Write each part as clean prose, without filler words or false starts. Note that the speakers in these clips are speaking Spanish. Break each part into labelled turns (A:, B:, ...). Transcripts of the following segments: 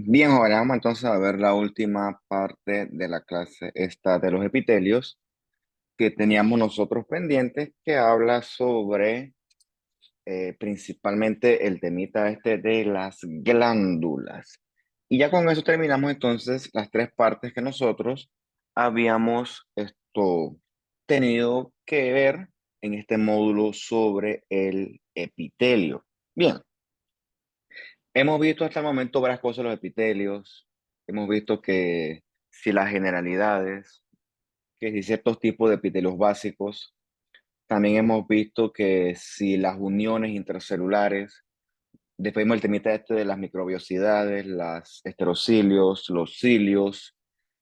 A: Bien, joven, vamos entonces a ver la última parte de la clase esta de los epitelios que teníamos nosotros pendientes, que habla sobre principalmente el temita este de las glándulas. Y ya con eso terminamos entonces las tres partes que nosotros habíamos tenido que ver en este módulo sobre el epitelio. Bien. Hemos visto hasta el momento varias cosas de los epitelios. Hemos visto que si las generalidades, que si ciertos tipos de epitelios básicos. También hemos visto que si las uniones intercelulares. Después vimos el temita este de las microbiosidades, las esterocilios, los cilios.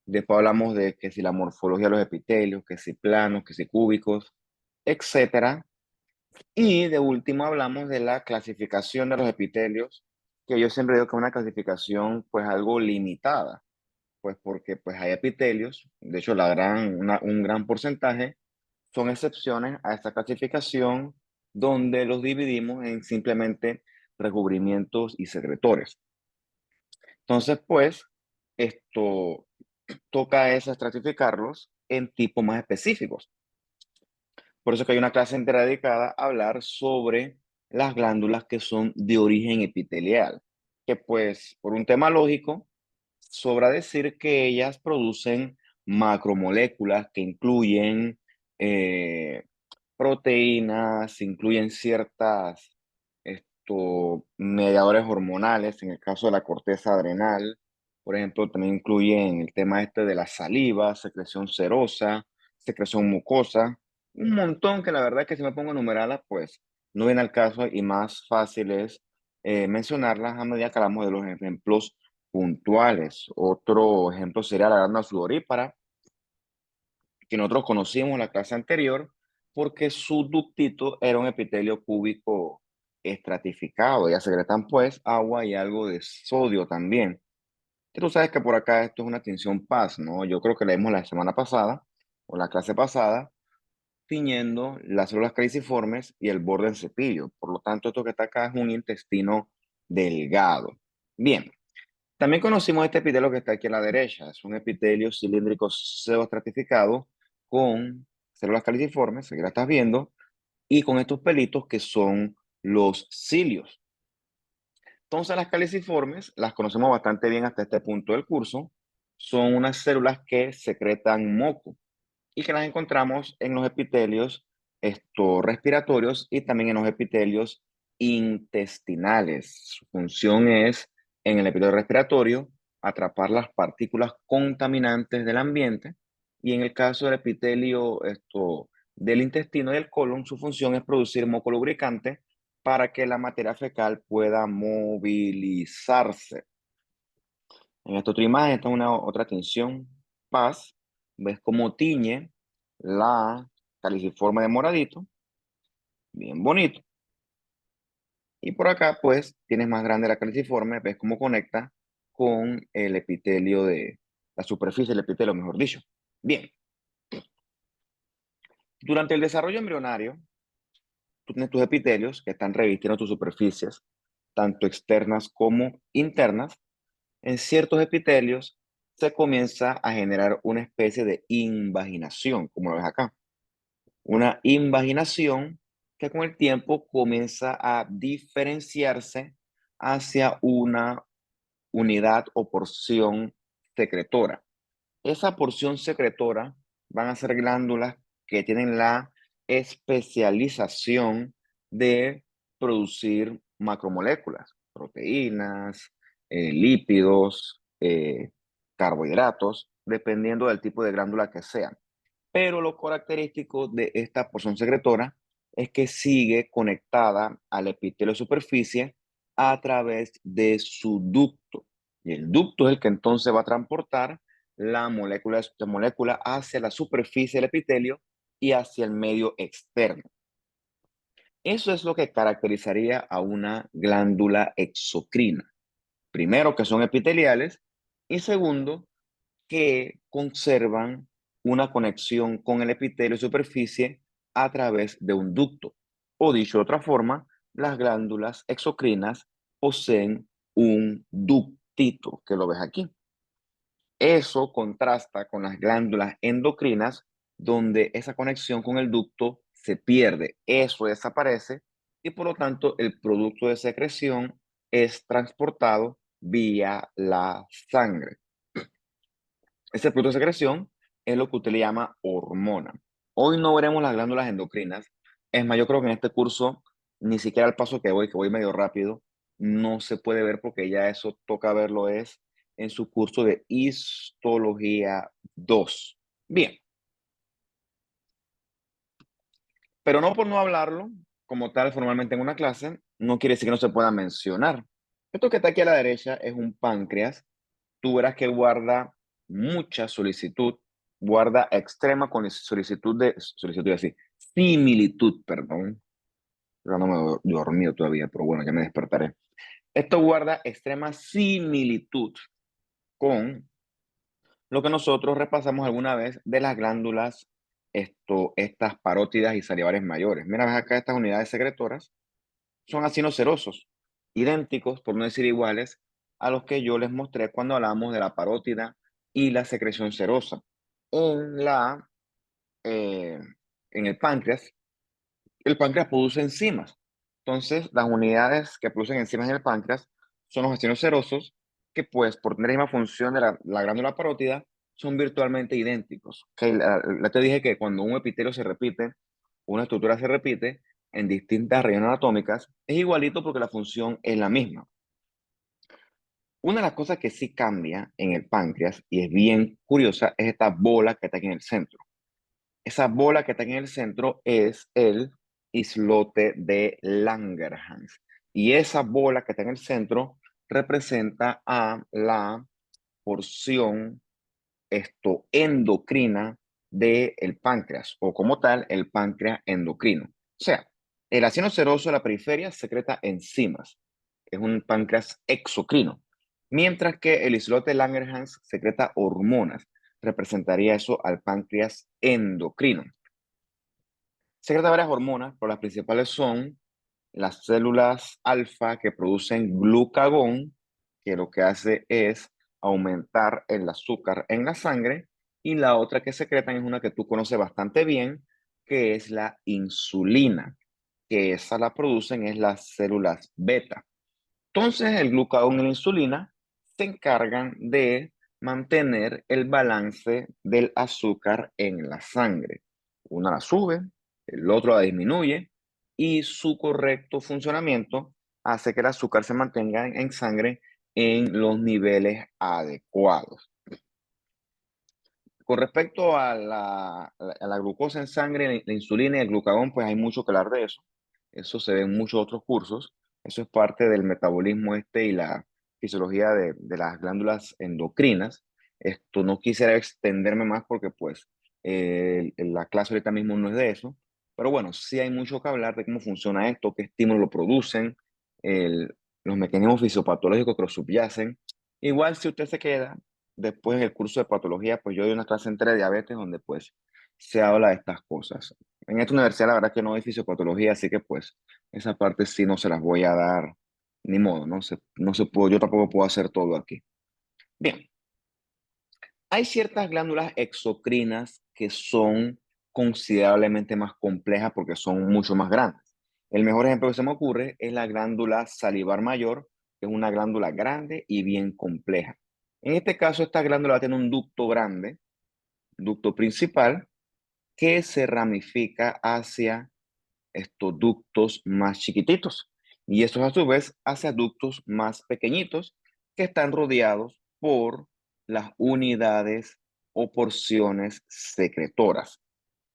A: Después hablamos de que si la morfología de los epitelios, que si planos, que si cúbicos, etcétera. Y de último hablamos de la clasificación de los epitelios, que yo siempre digo que es una clasificación pues algo limitada, pues porque pues hay epitelios, de hecho un gran porcentaje son excepciones a esta clasificación donde los dividimos en simplemente recubrimientos y secretores. Entonces pues esto toca es estratificarlos en tipos más específicos. Por eso que hay una clase entera dedicada a hablar sobre las glándulas que son de origen epitelial, que pues por un tema lógico, sobra decir que ellas producen macromoléculas que incluyen eh, proteínas, incluyen ciertas mediadores hormonales, en el caso de la corteza adrenal, por ejemplo, también incluyen el tema este de la saliva, secreción serosa, secreción mucosa, un montón que la verdad que si me pongo a enumerarlas, pues no viene al caso y más fácil es mencionarlas a medida que hablamos de los ejemplos puntuales. Otro ejemplo sería la glándula sudorípara, que nosotros conocimos en la clase anterior, porque su ductito era un epitelio cúbico estratificado. Ya secretan pues agua y algo de sodio también. Y tú sabes que por acá esto es una tinción paz, ¿no? Yo creo que leímos la semana pasada o la clase pasada tiñendo las células caliciformes y el borde del cepillo. Por lo tanto, esto que está acá es un intestino delgado. Bien, también conocimos este epitelio que está aquí a la derecha. Es un epitelio cilíndrico pseudoestratificado con células caliciformes, aquí la estás viendo, y con estos pelitos que son los cilios. Entonces, las caliciformes las conocemos bastante bien hasta este punto del curso. Son unas células que secretan moco y que las encontramos en los epitelios respiratorios y también en los epitelios intestinales. Su función es, en el epitelio respiratorio, atrapar las partículas contaminantes del ambiente y en el caso del epitelio del intestino y del colon, su función es producir moco lubricante para que la materia fecal pueda movilizarse. En esta otra imagen, esta es una otra tinción, paz. ¿Ves cómo tiñe la caliciforme de moradito? Bien bonito. Y por acá, pues, tienes más grande la caliciforme, ves cómo conecta con el epitelio de la superficie del epitelio, mejor dicho. Bien, durante el desarrollo embrionario, tú tienes tus epitelios que están revistiendo tus superficies, tanto externas como internas. En ciertos epitelios se comienza a generar una especie de invaginación, como lo ves acá. Una invaginación que con el tiempo comienza a diferenciarse hacia una unidad o porción secretora. Esa porción secretora van a ser glándulas que tienen la especialización de producir macromoléculas, proteínas, lípidos, carbohidratos, dependiendo del tipo de glándula que sean. Pero lo característico de esta porción secretora es que sigue conectada al epitelio de superficie a través de su ducto. Y el ducto es el que entonces va a transportar la molécula hacia la superficie del epitelio y hacia el medio externo. Eso es lo que caracterizaría a una glándula exocrina. Primero, que son epiteliales y segundo, que conservan una conexión con el epitelio de superficie a través de un ducto. O dicho de otra forma, las glándulas exocrinas poseen un ducto. ductito que lo ves aquí. Eso contrasta con las glándulas endocrinas, donde esa conexión con el ducto se pierde, eso desaparece y por lo tanto el producto de secreción es transportado vía la sangre. Ese producto de secreción es lo que usted le llama hormona. Hoy no veremos las glándulas endocrinas. Es más, yo creo que en este curso, ni siquiera al paso que voy medio rápido, no se puede ver porque ya eso toca verlo es en su curso de histología 2. Bien, pero no por no hablarlo como tal formalmente en una clase, no quiere decir que no se pueda mencionar. Esto que está aquí a la derecha es un páncreas. Tú verás que guarda mucha solicitud, guarda extrema con solicitud así, similitud, perdón. Yo no me he dormido todavía, pero bueno, ya me despertaré. Esto guarda extrema similitud con lo que nosotros repasamos alguna vez de las glándulas, estas parótidas y salivares mayores. Mira, ves acá estas unidades secretoras, son acinocerosos, idénticos, por no decir iguales, a los que yo les mostré cuando hablamos de la parótida y la secreción serosa. En la, eh, en el páncreas produce enzimas. Entonces, las unidades que producen enzimas en el páncreas son los acinocerosos, que pues por tener la misma función de la glándula parótida, son virtualmente idénticos. Ok, te dije que cuando un epitelio se repite, una estructura se repite en distintas regiones anatómicas, es igualito porque la función es la misma. Una de las cosas que sí cambia en el páncreas, y es bien curiosa, es esta bola que está aquí en el centro. Esa bola que está aquí en el centro es el islote de Langerhans. Y esa bola que está en el centro representa a la porción endocrina del páncreas, o como tal, el páncreas endocrino. O sea, el ácido seroso de la periferia secreta enzimas. Es un páncreas exocrino. Mientras que el islote de Langerhans secreta hormonas. Representaría eso al páncreas endocrino. Secreta varias hormonas, pero las principales son las células alfa que producen glucagón, que lo que hace es aumentar el azúcar en la sangre, y la otra que secretan es una que tú conoces bastante bien, que es la insulina, que esa la producen es las células beta. Entonces, el glucagón y la insulina se encargan de mantener el balance del azúcar en la sangre. Una la sube, el otro la disminuye y su correcto funcionamiento hace que el azúcar se mantenga en sangre en los niveles adecuados. Con respecto a la glucosa en sangre, la insulina y el glucagón, pues hay mucho que hablar de eso. Eso se ve en muchos otros cursos. Eso es parte del metabolismo y la fisiología de las glándulas endocrinas. Esto no quisiera extenderme más porque pues la clase ahorita mismo no es de eso. Pero bueno, sí hay mucho que hablar de cómo funciona esto, qué estímulos lo producen, el- los mecanismos fisiopatológicos que lo subyacen. Igual si usted se queda después del curso de patología, pues yo doy una clase entera de diabetes donde pues se habla de estas cosas. En esta universidad la verdad que no hay fisiopatología, así que pues esa parte sí no se las voy a dar ni modo, no se puede, yo tampoco puedo hacer todo aquí. Bien, hay ciertas glándulas exocrinas que son considerablemente más complejas porque son mucho más grandes. El mejor ejemplo que se me ocurre es la glándula salivar mayor, que es una glándula grande y bien compleja. En este caso, esta glándula tiene un ducto grande, ducto principal, que se ramifica hacia estos ductos más chiquititos. Y estos a su vez hacia ductos más pequeñitos que están rodeados por las unidades o porciones secretoras.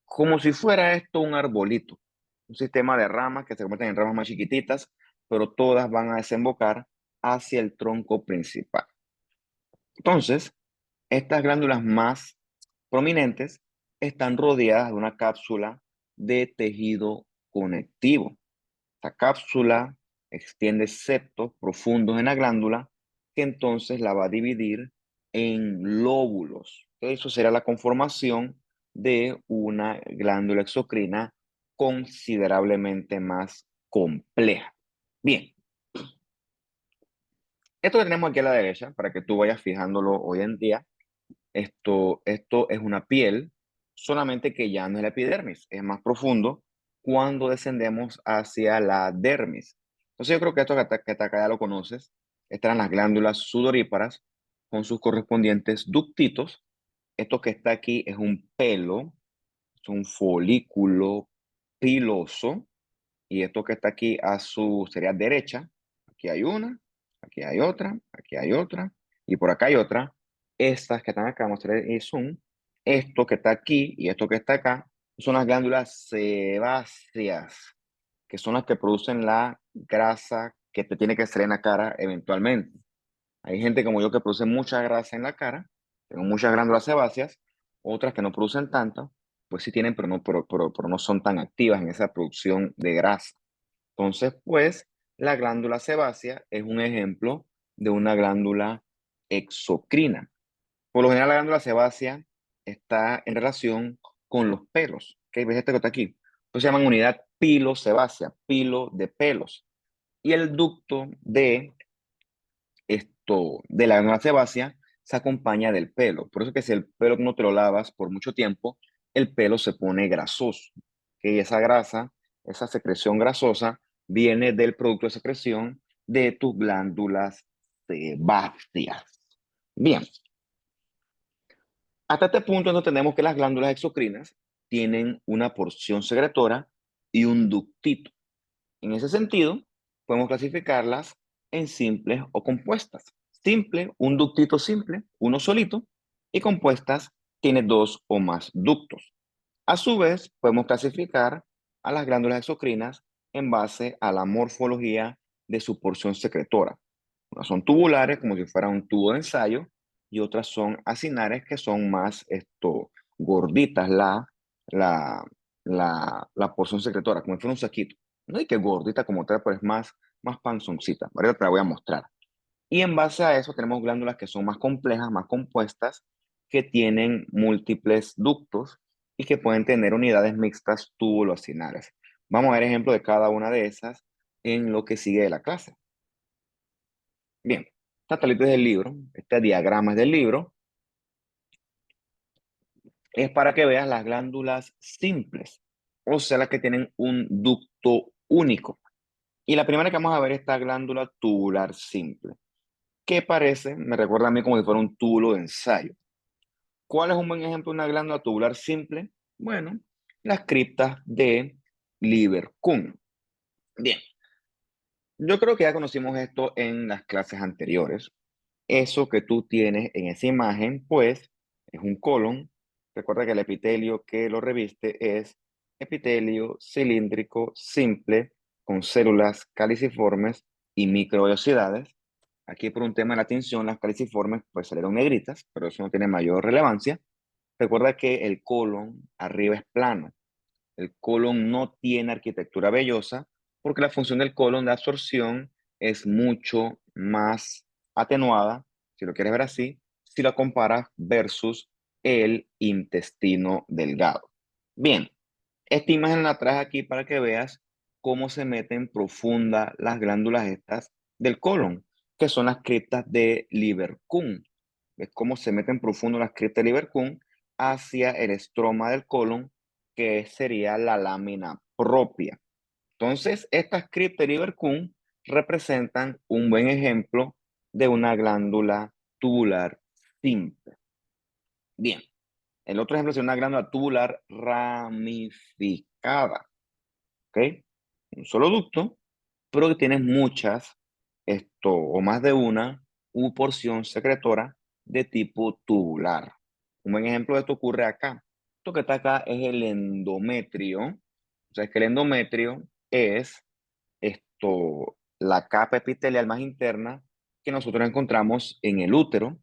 A: Como si fuera esto un arbolito, un sistema de ramas que se convierten en ramas más chiquititas, pero todas van a desembocar hacia el tronco principal. Entonces, estas glándulas más prominentes están rodeadas de una cápsula de tejido conectivo. Esta cápsula extiende septos profundos en la glándula que entonces la va a dividir en lóbulos. Eso será la conformación de una glándula exocrina considerablemente más compleja. Bien, Esto que tenemos aquí a la derecha, para que tú vayas fijándolo hoy en día, esto es una piel, solamente que ya no es la epidermis, es más profundo cuando descendemos hacia la dermis. Entonces yo creo que esto que está acá ya lo conoces. Están las glándulas sudoríparas con sus correspondientes ductitos. Esto que está aquí es un pelo, es un folículo piloso. Y esto que está aquí a su sería derecha, aquí hay una, aquí hay otra, aquí hay otra, y por acá hay otra. Estas que están acá, vamos a hacer zoom. Esto que está aquí y esto que está acá son las glándulas sebáceas, que son las que producen la grasa que te tiene que salir en la cara eventualmente. Hay gente como yo que produce mucha grasa en la cara, tengo muchas glándulas sebáceas, otras que no producen tanto, pues sí tienen, pero no son tan activas en esa producción de grasa. Entonces, pues, la glándula sebácea es un ejemplo de una glándula exocrina. Por lo general, la glándula sebácea está en relación con los pelos. ¿Ok? ¿Ves este que está aquí? Entonces se llaman unidad pilosebácea, pilo de pelos. Y el ducto de la glándula sebácea se acompaña del pelo. Por eso que si el pelo no te lo lavas por mucho tiempo, el pelo se pone grasoso. Que esa grasa, esa secreción grasosa, viene del producto de secreción de tus glándulas sebáceas. Bien, hasta este punto entendemos que las glándulas exocrinas tienen una porción secretora y un ductito. En ese sentido, podemos clasificarlas en simples o compuestas. Simple, un ductito simple, uno solito, y compuestas tiene dos o más ductos. A su vez, podemos clasificar a las glándulas exocrinas en base a la morfología de su porción secretora. Unas son tubulares, como si fuera un tubo de ensayo, y otras son acinares, que son más gorditas la, la porción secretora, como si fuera un saquito. No hay que gordita como tal, pero es más panzoncita. Ahorita te la voy a mostrar. Y en base a eso tenemos glándulas que son más complejas, más compuestas, que tienen múltiples ductos y que pueden tener unidades mixtas tubuloacinares. Vamos a ver ejemplos de cada una de esas en lo que sigue de la clase. Bien, esta tablita es del libro, este diagrama es del libro, es para que veas las glándulas simples, o sea, las que tienen un ducto único. Y la primera que vamos a ver es esta glándula tubular simple, que parece, me recuerda a mí como si fuera un túbulo de ensayo. ¿Cuál es un buen ejemplo de una glándula tubular simple? Bueno, las criptas de Lieberkühn. Bien, yo creo que ya conocimos esto en las clases anteriores. Eso que tú tienes en esa imagen, pues, es un colon. Recuerda que el epitelio que lo reviste es epitelio cilíndrico simple con células caliciformes y microvellosidades. Aquí por un tema de la tinción, las caliciformes pues salieron negritas, pero eso no tiene mayor relevancia. Recuerda que el colon arriba es plano. El colon no tiene arquitectura vellosa porque la función del colon de absorción es mucho más atenuada, si lo quieres ver así, si lo comparas versus el intestino delgado. Bien, esta imagen la traje aquí para que veas cómo se meten profundas las glándulas estas del colon, que son las criptas de Lieberkühn. ¿Ves cómo se meten profundo las criptas de Lieberkühn hacia el estroma del colon, que sería la lámina propia? Entonces, estas criptas de Lieberkühn representan un buen ejemplo de una glándula tubular simple. Bien, el otro ejemplo es una glándula tubular ramificada. ¿Ok? Un solo ducto, pero que tiene muchas, o más de una, u porción secretora de tipo tubular. Un buen ejemplo de esto ocurre acá. Esto que está acá es el endometrio. O sea, es que el endometrio es la capa epitelial más interna que nosotros encontramos en el útero.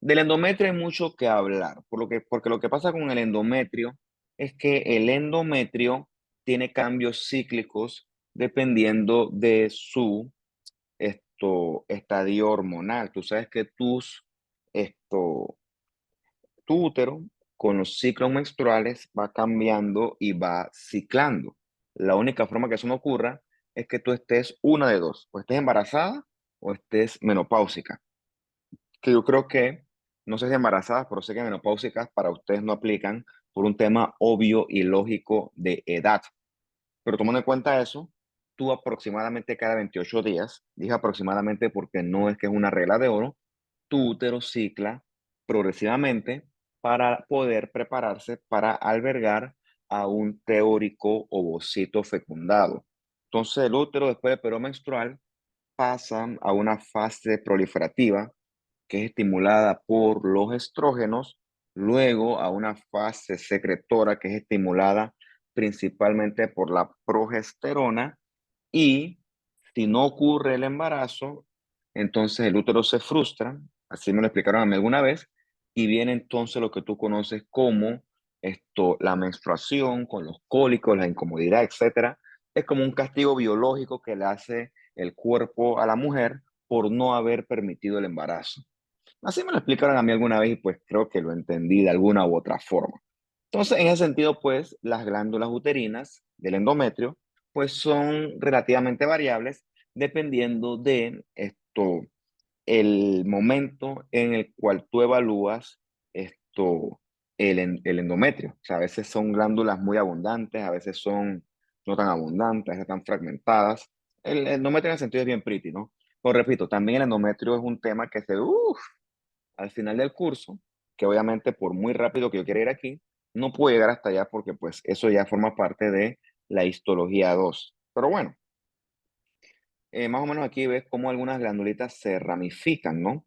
A: Del endometrio hay mucho que hablar, porque lo que pasa con el endometrio es que el endometrio tiene cambios cíclicos dependiendo de su estadio hormonal. Tú sabes que esto, tu útero con los ciclos menstruales va cambiando y va ciclando. La única forma que eso no ocurra es que tú estés una de dos, o estés embarazada o estés menopáusica, que yo creo que, no sé si embarazadas, pero sé que menopáusicas para ustedes no aplican por un tema obvio y lógico de edad. Pero tomando en cuenta eso, tú aproximadamente cada 28 días, dije aproximadamente porque no es que es una regla de oro, tu útero cicla progresivamente para poder prepararse para albergar a un teórico ovocito fecundado. Entonces el útero después del periodo menstrual pasa a una fase proliferativa que es estimulada por los estrógenos, luego a una fase secretora que es estimulada principalmente por la progesterona y si no ocurre el embarazo, entonces el útero se frustra, así me lo explicaron a mí alguna vez, y viene entonces lo que tú conoces como la menstruación, con los cólicos, la incomodidad, etcétera. Es como un castigo biológico que le hace el cuerpo a la mujer por no haber permitido el embarazo. Así me lo explicaron a mí alguna vez y pues creo que lo entendí de alguna u otra forma. Entonces, en ese sentido, pues las glándulas uterinas del endometrio, pues son relativamente variables dependiendo de el momento en el cual tú evalúas el endometrio. O sea, a veces son glándulas muy abundantes, a veces son no tan abundantes, a veces están fragmentadas. El endometrio en ese sentido es bien pretty, ¿no? Pero repito, también el endometrio es un tema que al final del curso, que obviamente por muy rápido que yo quiera ir aquí, no puedo llegar hasta allá porque pues eso ya forma parte de la histología 2. Pero bueno, más o menos aquí ves cómo algunas glandulitas se ramifican, ¿no?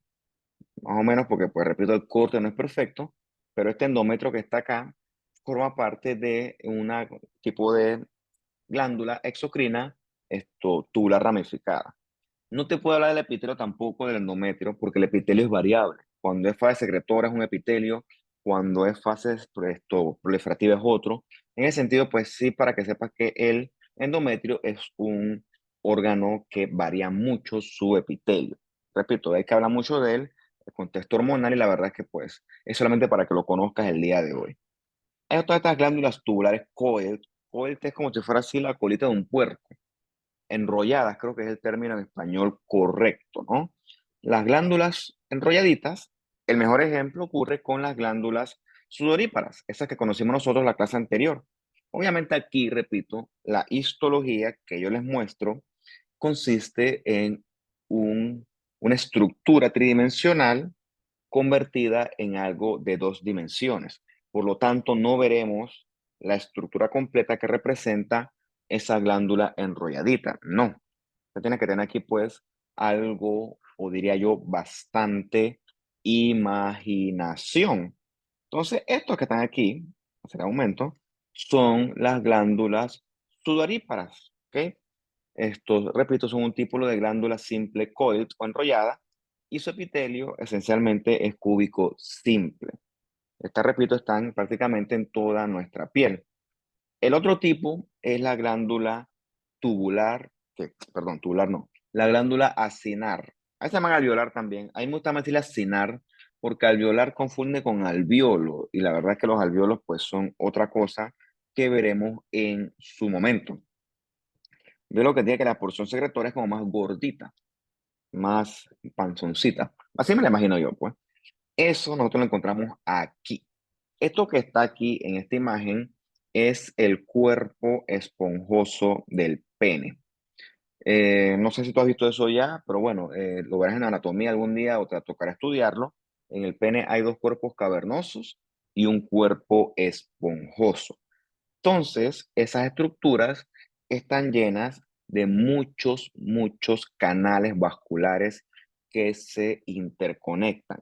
A: Más o menos porque pues repito, el corte no es perfecto, pero este endometrio que está acá forma parte de un tipo de glándula exocrina, tubular ramificada. No te puedo hablar del epitelio tampoco del endometrio, porque el epitelio es variable. Cuando es fase secretora es un epitelio, cuando es fase proliferativa es otro. En ese sentido, pues sí, para que sepas que el endometrio es un órgano que varía mucho su epitelio. Repito, hay que hablar mucho de él, el contexto hormonal, y la verdad es que pues es solamente para que lo conozcas el día de hoy. Hay todas estas glándulas tubulares coel. Coel es como si fuera así la colita de un puerco enrolladas, creo que es el término en español correcto, ¿no? Las glándulas enrolladitas, el mejor ejemplo ocurre con las glándulas sudoríparas, esas que conocimos nosotros en la clase anterior. Obviamente aquí, repito, la histología que yo les muestro consiste en una estructura tridimensional convertida en algo de dos dimensiones. Por lo tanto, no veremos la estructura completa que representa esa glándula enrolladita. No, usted tiene que tener aquí pues algo, o diría yo, bastante imaginación. Entonces, estos que están aquí, hacer aumento, son las glándulas sudoríparas, ¿ok? Estos, repito, son un tipo de glándula simple coiled o enrollada y su epitelio esencialmente es cúbico simple. Estas, repito, están prácticamente en toda nuestra piel. El otro tipo es la glándula tubular, perdón, tubular no, la glándula acinar. A se llaman alveolar también. A mí me gusta más decirle acinar porque alveolar confunde con alveolo y la verdad es que los alveolos pues son otra cosa que veremos en su momento. Veo lo que tiene que la porción secretora es como más gordita, más panzoncita. Así me la imagino yo, pues. Eso nosotros lo encontramos aquí. Esto que está aquí en esta imagen es el cuerpo esponjoso del pene. No sé si tú has visto eso ya, pero bueno, lo verás en anatomía algún día o te tocará estudiarlo. En el pene hay dos cuerpos cavernosos y un cuerpo esponjoso. Entonces, esas estructuras están llenas de muchos canales vasculares que se interconectan.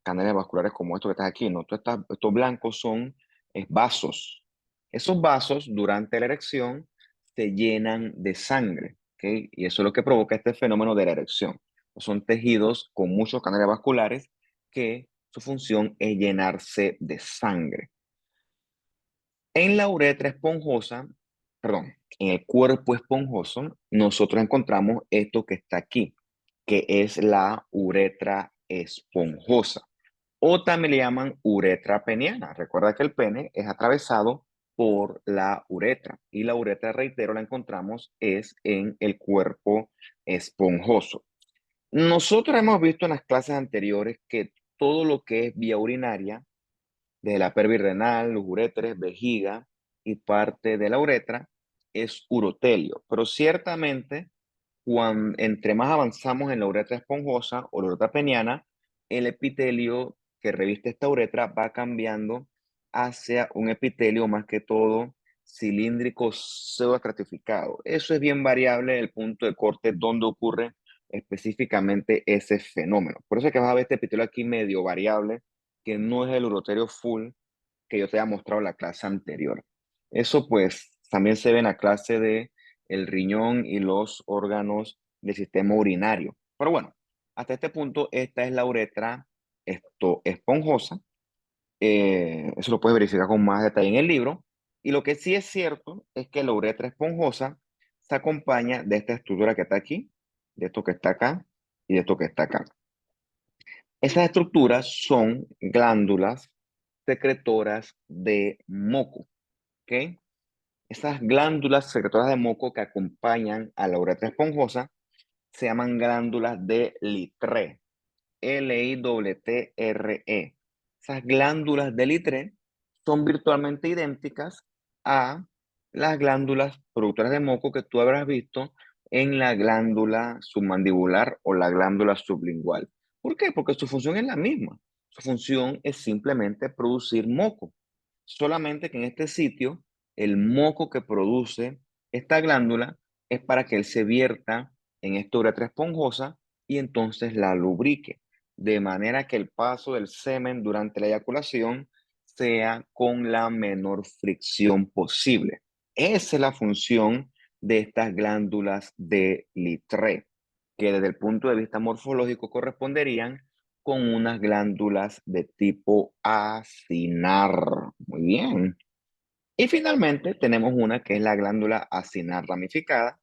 A: Canales vasculares como esto que estás aquí, ¿no? Estos blancos son vasos. Esos vasos durante la erección se llenan de sangre, ¿ok? Y eso es lo que provoca este fenómeno de la erección. Son tejidos con muchos canales vasculares que su función es llenarse de sangre. En la uretra esponjosa, perdón, en el cuerpo esponjoso, nosotros encontramos esto que está aquí, que es la uretra esponjosa, o también le llaman uretra peniana. Recuerda que el pene es atravesado por la uretra y la uretra, reitero, la encontramos es en el cuerpo esponjoso. Nosotros hemos visto en las clases anteriores que todo lo que es vía urinaria, desde la pelvis renal, los uréteres, vejiga y parte de la uretra, es urotelio. Pero ciertamente, entre más avanzamos en la uretra esponjosa o la uretra peniana, el epitelio que reviste esta uretra va cambiando hacia un epitelio más que todo cilíndrico pseudoestratificado. Eso es bien variable el punto de corte donde ocurre específicamente ese fenómeno. Por eso es que vas a ver este epitelio aquí medio variable, que no es el urotelio full que yo te había mostrado en la clase anterior. Eso pues también se ve en la clase de el riñón y los órganos del sistema urinario. Pero bueno, hasta este punto esta es la uretra esponjosa. Eso lo puedes verificar con más detalle en el libro. Y lo que sí es cierto es que la uretra esponjosa se acompaña de esta estructura que está aquí, de esto que está acá y de esto que está acá. Esas estructuras son glándulas secretoras de moco, ¿ok? Esas glándulas secretoras de moco que acompañan a la uretra esponjosa se llaman glándulas de Littré, Littre. Esas glándulas de Littré son virtualmente idénticas a las glándulas productoras de moco que tú habrás visto en la glándula submandibular o la glándula sublingual. ¿Por qué? Porque su función es la misma. Su función es simplemente producir moco. Solamente que en este sitio, el moco que produce esta glándula es para que él se vierta en esta uretra esponjosa y entonces la lubrique, de manera que el paso del semen durante la eyaculación sea con la menor fricción posible. Esa es la función de estas glándulas de Littré, que desde el punto de vista morfológico corresponderían con unas glándulas de tipo acinar. Muy bien. Y finalmente tenemos una que es la glándula acinar ramificada,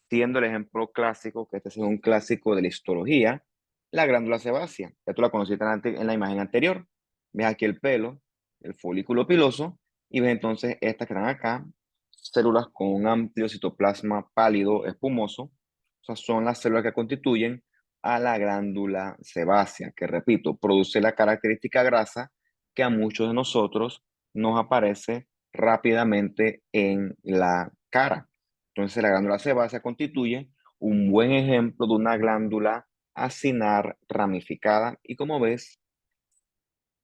A: siendo el ejemplo clásico, que este es un clásico de la histología, la glándula sebácea. Ya tú la conociste en la imagen anterior. Ves aquí el pelo, el folículo piloso, y ves entonces estas que están acá, células con un amplio citoplasma pálido espumoso. O sea, son las células que constituyen a la glándula sebácea, que repito, produce la característica grasa que a muchos de nosotros nos aparece rápidamente en la cara. Entonces, la glándula sebácea constituye un buen ejemplo de una glándula acinar ramificada y como ves,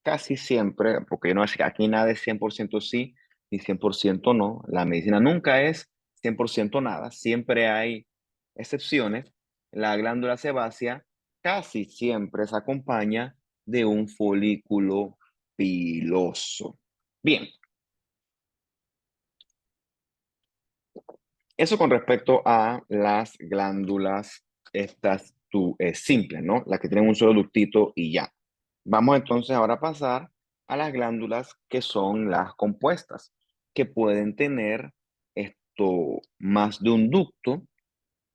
A: casi siempre, porque yo no sé, aquí nada es 100% sí ni 100% no, la medicina nunca es 100% nada, siempre hay excepciones. La glándula sebácea casi siempre se acompaña de un folículo piloso. Bien, eso con respecto a las glándulas estas simples, ¿no? Las que tienen un solo ductito y ya. Vamos entonces ahora a pasar a las glándulas que son las compuestas, que pueden tener más de un ducto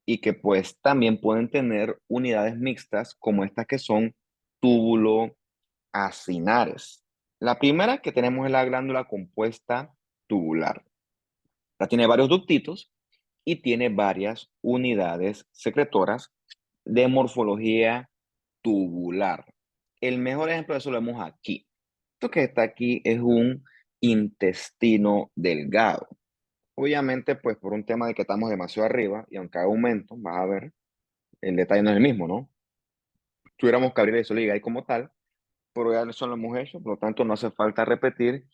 A: y que pues también pueden tener unidades mixtas como estas que son túbulo acinares. La primera que tenemos es la glándula compuesta tubular. Esta tiene varios ductitos y tiene varias unidades secretoras de morfología tubular. El mejor ejemplo de eso lo vemos aquí. Esto que está aquí es un intestino delgado. Obviamente, pues por un tema de que estamos demasiado arriba y aunque haga aumento, vas a ver, el detalle no es el mismo, ¿no? Tuviéramos que abrir eso y como tal, pero ya eso lo hemos hecho, por lo tanto no hace falta repetir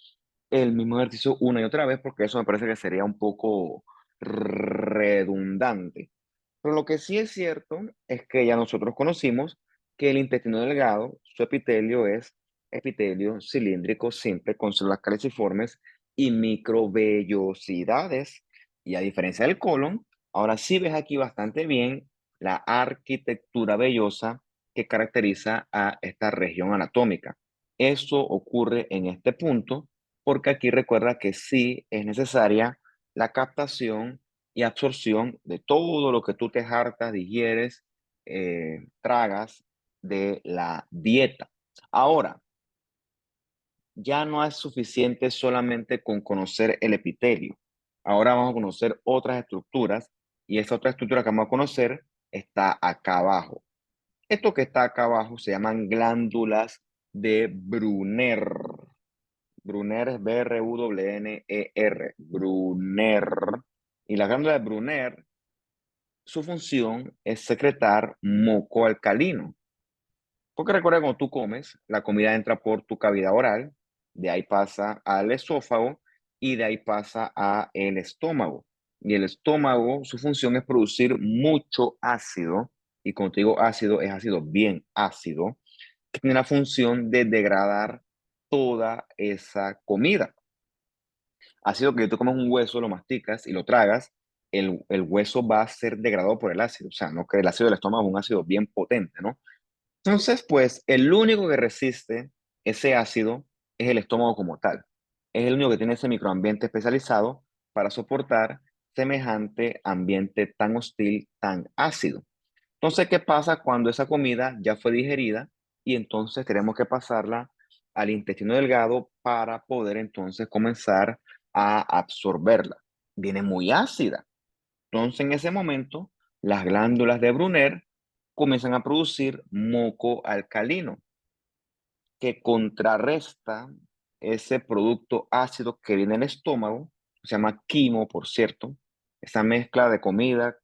A: el mismo ejercicio una y otra vez porque eso me parece que sería un poco redundante. Pero lo que sí es cierto es que ya nosotros conocimos que el intestino delgado, su epitelio es epitelio cilíndrico simple con células caliciformes y microvellosidades. Y a diferencia del colon, ahora sí ves aquí bastante bien la arquitectura vellosa que caracteriza a esta región anatómica. Eso ocurre en este punto porque aquí recuerda que sí es necesaria la captación y absorción de todo lo que tú te hartas, digieres, tragas de la dieta. Ahora, ya no es suficiente solamente con conocer el epitelio. Ahora vamos a conocer otras estructuras y esa otra estructura que vamos a conocer está acá abajo. Esto que está acá abajo se llaman glándulas de Brunner. Brunner es Brunner, Brunner. Y la glándula de Brunner, su función es secretar moco alcalino. Porque recuerda, cuando tú comes, la comida entra por tu cavidad oral, de ahí pasa al esófago y de ahí pasa al estómago. Y el estómago, su función es producir mucho ácido, y cuando te digo ácido, es ácido bien ácido, que tiene la función de degradar toda esa comida. Ácido que tú comes un hueso, lo masticas y lo tragas, el hueso va a ser degradado por el ácido. O sea, no que el ácido del estómago es un ácido bien potente, ¿no? Entonces, pues el único que resiste ese ácido es el estómago como tal. Es el único que tiene ese microambiente especializado para soportar semejante ambiente tan hostil, tan ácido. Entonces, ¿qué pasa cuando esa comida ya fue digerida y entonces tenemos que pasarla al intestino delgado para poder entonces comenzar a absorberla? Viene muy ácida. Entonces, en ese momento, las glándulas de Brunner comienzan a producir moco alcalino, que contrarresta ese producto ácido que viene del estómago, se llama quimo, por cierto, esa mezcla de comida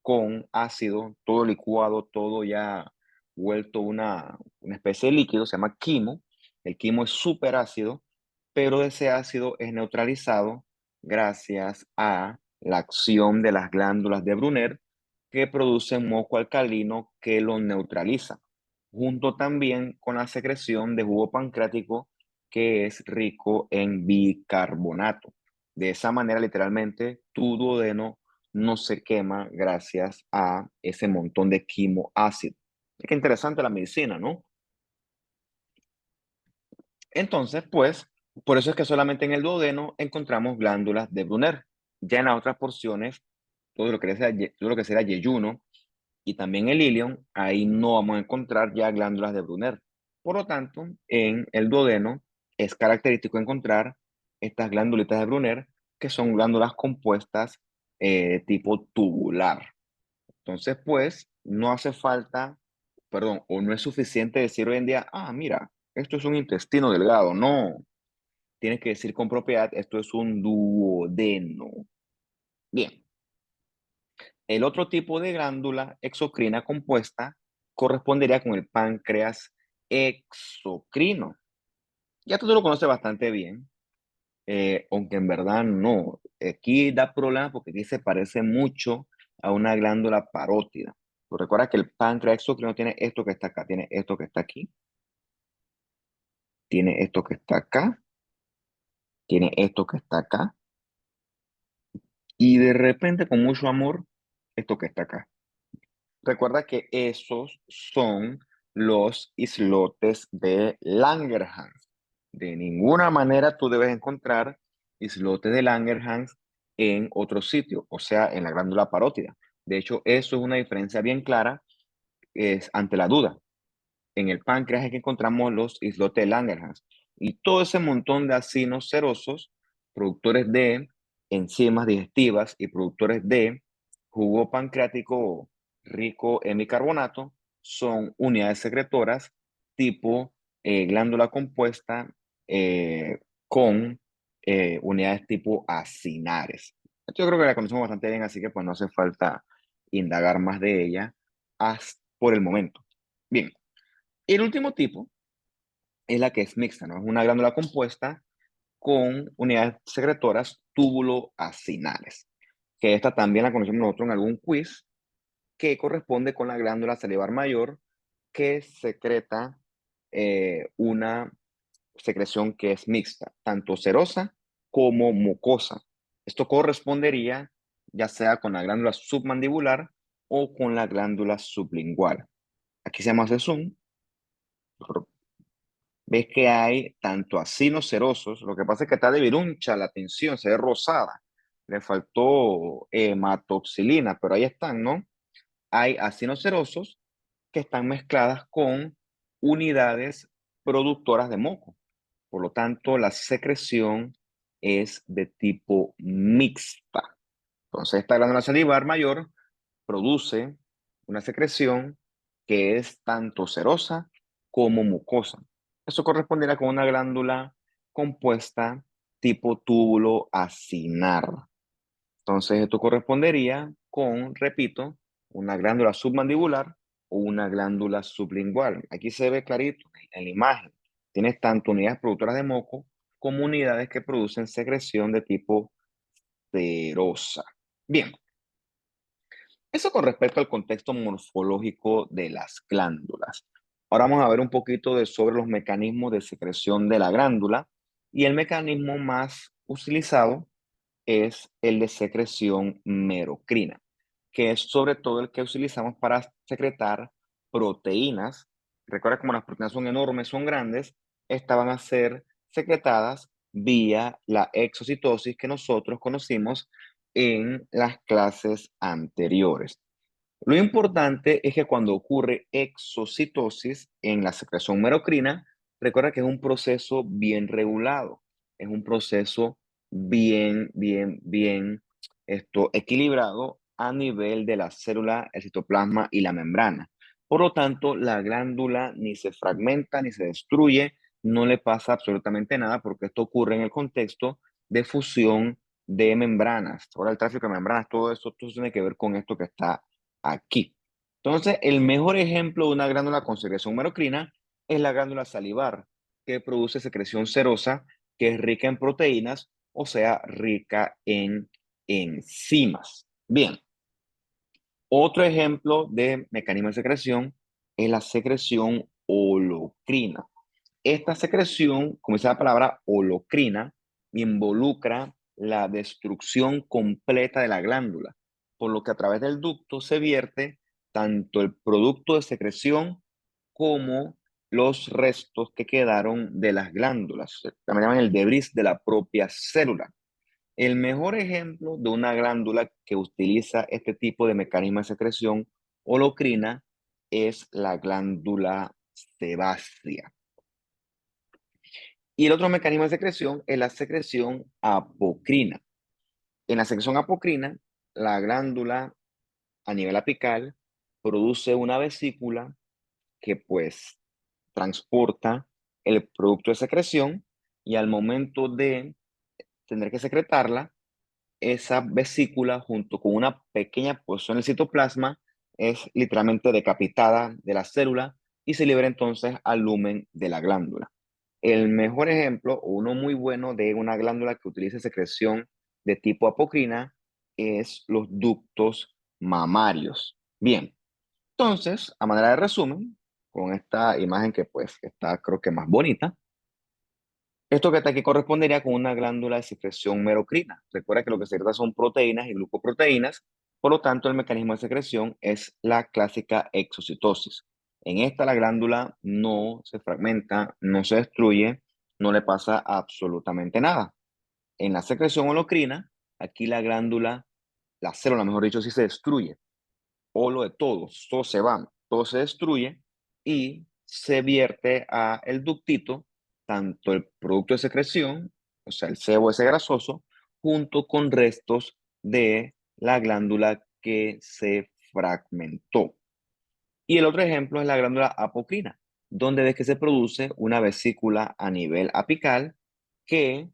A: con ácido, todo licuado, todo ya vuelto una especie de líquido, se llama quimo. El quimo es súper ácido, pero ese ácido es neutralizado gracias a la acción de las glándulas de Brunner que producen moco alcalino que lo neutraliza, junto también con la secreción de jugo pancreático que es rico en bicarbonato. De esa manera, literalmente, tu duodeno no se quema gracias a ese montón de quimo ácido. Qué interesante la medicina, ¿no? Entonces, pues, por eso es que solamente en el duodeno encontramos glándulas de Brunner. Ya en las otras porciones, todo lo que será yeyuno y también el ilion, ahí no vamos a encontrar ya glándulas de Brunner. Por lo tanto, en el duodeno es característico encontrar estas glándulitas de Brunner, que son glándulas compuestas tipo tubular. Entonces, pues, no hace falta, perdón, o no es suficiente decir hoy en día, ah, mira, esto es un intestino delgado. No, tienes que decir con propiedad, esto es un duodeno. Bien, el otro tipo de glándula exocrina compuesta correspondería con el páncreas exocrino. Ya tú lo conoces bastante bien, aunque en verdad no. Aquí da problemas porque aquí se parece mucho a una glándula parótida. Pero recuerda que el páncreas exocrino tiene esto que está acá, tiene esto que está aquí, tiene esto que está acá, tiene esto que está acá, y de repente, con mucho amor, esto que está acá. Recuerda que esos son los islotes de Langerhans. De ninguna manera tú debes encontrar islotes de Langerhans en otro sitio, o sea, en la glándula parótida. De hecho, eso es una diferencia bien clara, es ante la duda. En el páncreas es que encontramos los islotes de Langerhans y todo ese montón de acinos serosos, productores de enzimas digestivas y productores de jugo pancreático rico en bicarbonato, son unidades secretoras tipo glándula compuesta eh, con unidades tipo acinares. Yo creo que la conocemos bastante bien, así que pues no hace falta indagar más de ella hasta por el momento. Bien, el último tipo es la que es mixta, ¿no? Es una glándula compuesta con unidades secretoras túbulo-acinales, que esta también la conocemos nosotros en algún quiz, que corresponde con la glándula salivar mayor, que secreta una secreción que es mixta, tanto serosa como mucosa. Esto correspondería ya sea con la glándula submandibular o con la glándula sublingual. Aquí se llama zoom. Ves que hay tanto acinos serosos, lo que pasa es que está de viruncha la tinción, se ve rosada. Le faltó hematoxilina, pero ahí están, ¿no? Hay acinos serosos que están mezcladas con unidades productoras de moco. Por lo tanto, la secreción es de tipo mixta. Entonces, esta glándula salivar mayor produce una secreción que es tanto serosa como mucosa. Eso corresponderá con una glándula compuesta tipo túbulo acinar. Entonces, esto correspondería con, repito, una glándula submandibular o una glándula sublingual. Aquí se ve clarito en la imagen. Tienes tanto unidades productoras de moco como unidades que producen secreción de tipo serosa. Bien, eso con respecto al contexto morfológico de las glándulas. Ahora vamos a ver un poquito sobre los mecanismos de secreción de la glándula y el mecanismo más utilizado es el de secreción merocrina, que es sobre todo el que utilizamos para secretar proteínas. Recuerda como las proteínas son enormes, son grandes, estas van a ser secretadas vía la exocitosis que nosotros conocimos en las clases anteriores. Lo importante es que cuando ocurre exocitosis en la secreción merocrina, recuerda que es un proceso bien regulado, es un proceso bien equilibrado a nivel de la célula, el citoplasma y la membrana. Por lo tanto, la glándula ni se fragmenta ni se destruye, no le pasa absolutamente nada porque esto ocurre en el contexto de fusión de membranas. Ahora el tráfico de membranas, todo tiene que ver con esto que está aquí. Entonces, el mejor ejemplo de una glándula con secreción merocrina es la glándula salivar, que produce secreción serosa, que es rica en proteínas, o sea, rica en enzimas. Bien, otro ejemplo de mecanismo de secreción es la secreción holocrina. Esta secreción, como dice la palabra holocrina, involucra la destrucción completa de la glándula, por lo que a través del ducto se vierte tanto el producto de secreción como los restos que quedaron de las glándulas. También llaman el debris de la propia célula. El mejor ejemplo de una glándula que utiliza este tipo de mecanismo de secreción holocrina es la glándula sebácea. Y el otro mecanismo de secreción es la secreción apocrina. En la secreción apocrina, la glándula a nivel apical produce una vesícula que pues transporta el producto de secreción y al momento de tener que secretarla, esa vesícula junto con una pequeña porción del citoplasma es literalmente decapitada de la célula y se libera entonces al lumen de la glándula. El mejor ejemplo, o uno muy bueno de una glándula que utiliza secreción de tipo apocrina, es los ductos mamarios. Bien, entonces, a manera de resumen, con esta imagen que pues está creo que más bonita, esto que está aquí correspondería con una glándula de secreción merocrina. Recuerda que lo que secreta son proteínas y glucoproteínas, por lo tanto el mecanismo de secreción es la clásica exocitosis. En esta la glándula no se fragmenta, no se destruye, no le pasa absolutamente nada. En la secreción holocrina, aquí la glándula, la célula mejor dicho, sí se destruye, o lo de todos, todo se va, todo se destruye y se vierte a el ductito, tanto el producto de secreción, o sea, el sebo ese grasoso, junto con restos de la glándula que se fragmentó. Y el otro ejemplo es la glándula apocrina, donde es que se produce una vesícula a nivel apical que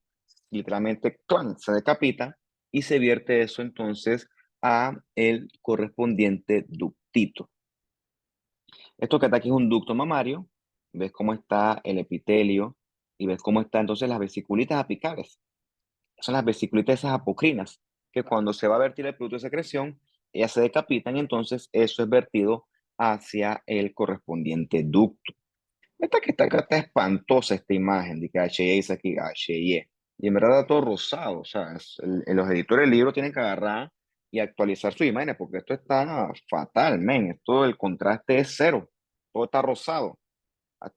A: literalmente ¡clan! Se decapita y se vierte eso entonces a el correspondiente ductito. Esto que está aquí es un ducto mamario, ves cómo está el epitelio y ves cómo están entonces las vesiculitas apicales. Son las vesiculitas esas apocrinas, que cuando se va a vertir el producto de secreción, ellas se decapitan y entonces eso es vertido hacia el correspondiente ducto. Esta que está acá está espantosa esta imagen de que H&E dice aquí H&E. Y en verdad está todo rosado. O sea, los editores del libro tienen que agarrar y actualizar sus imágenes porque esto está fatal, men. Esto, el contraste es cero. Todo está rosado.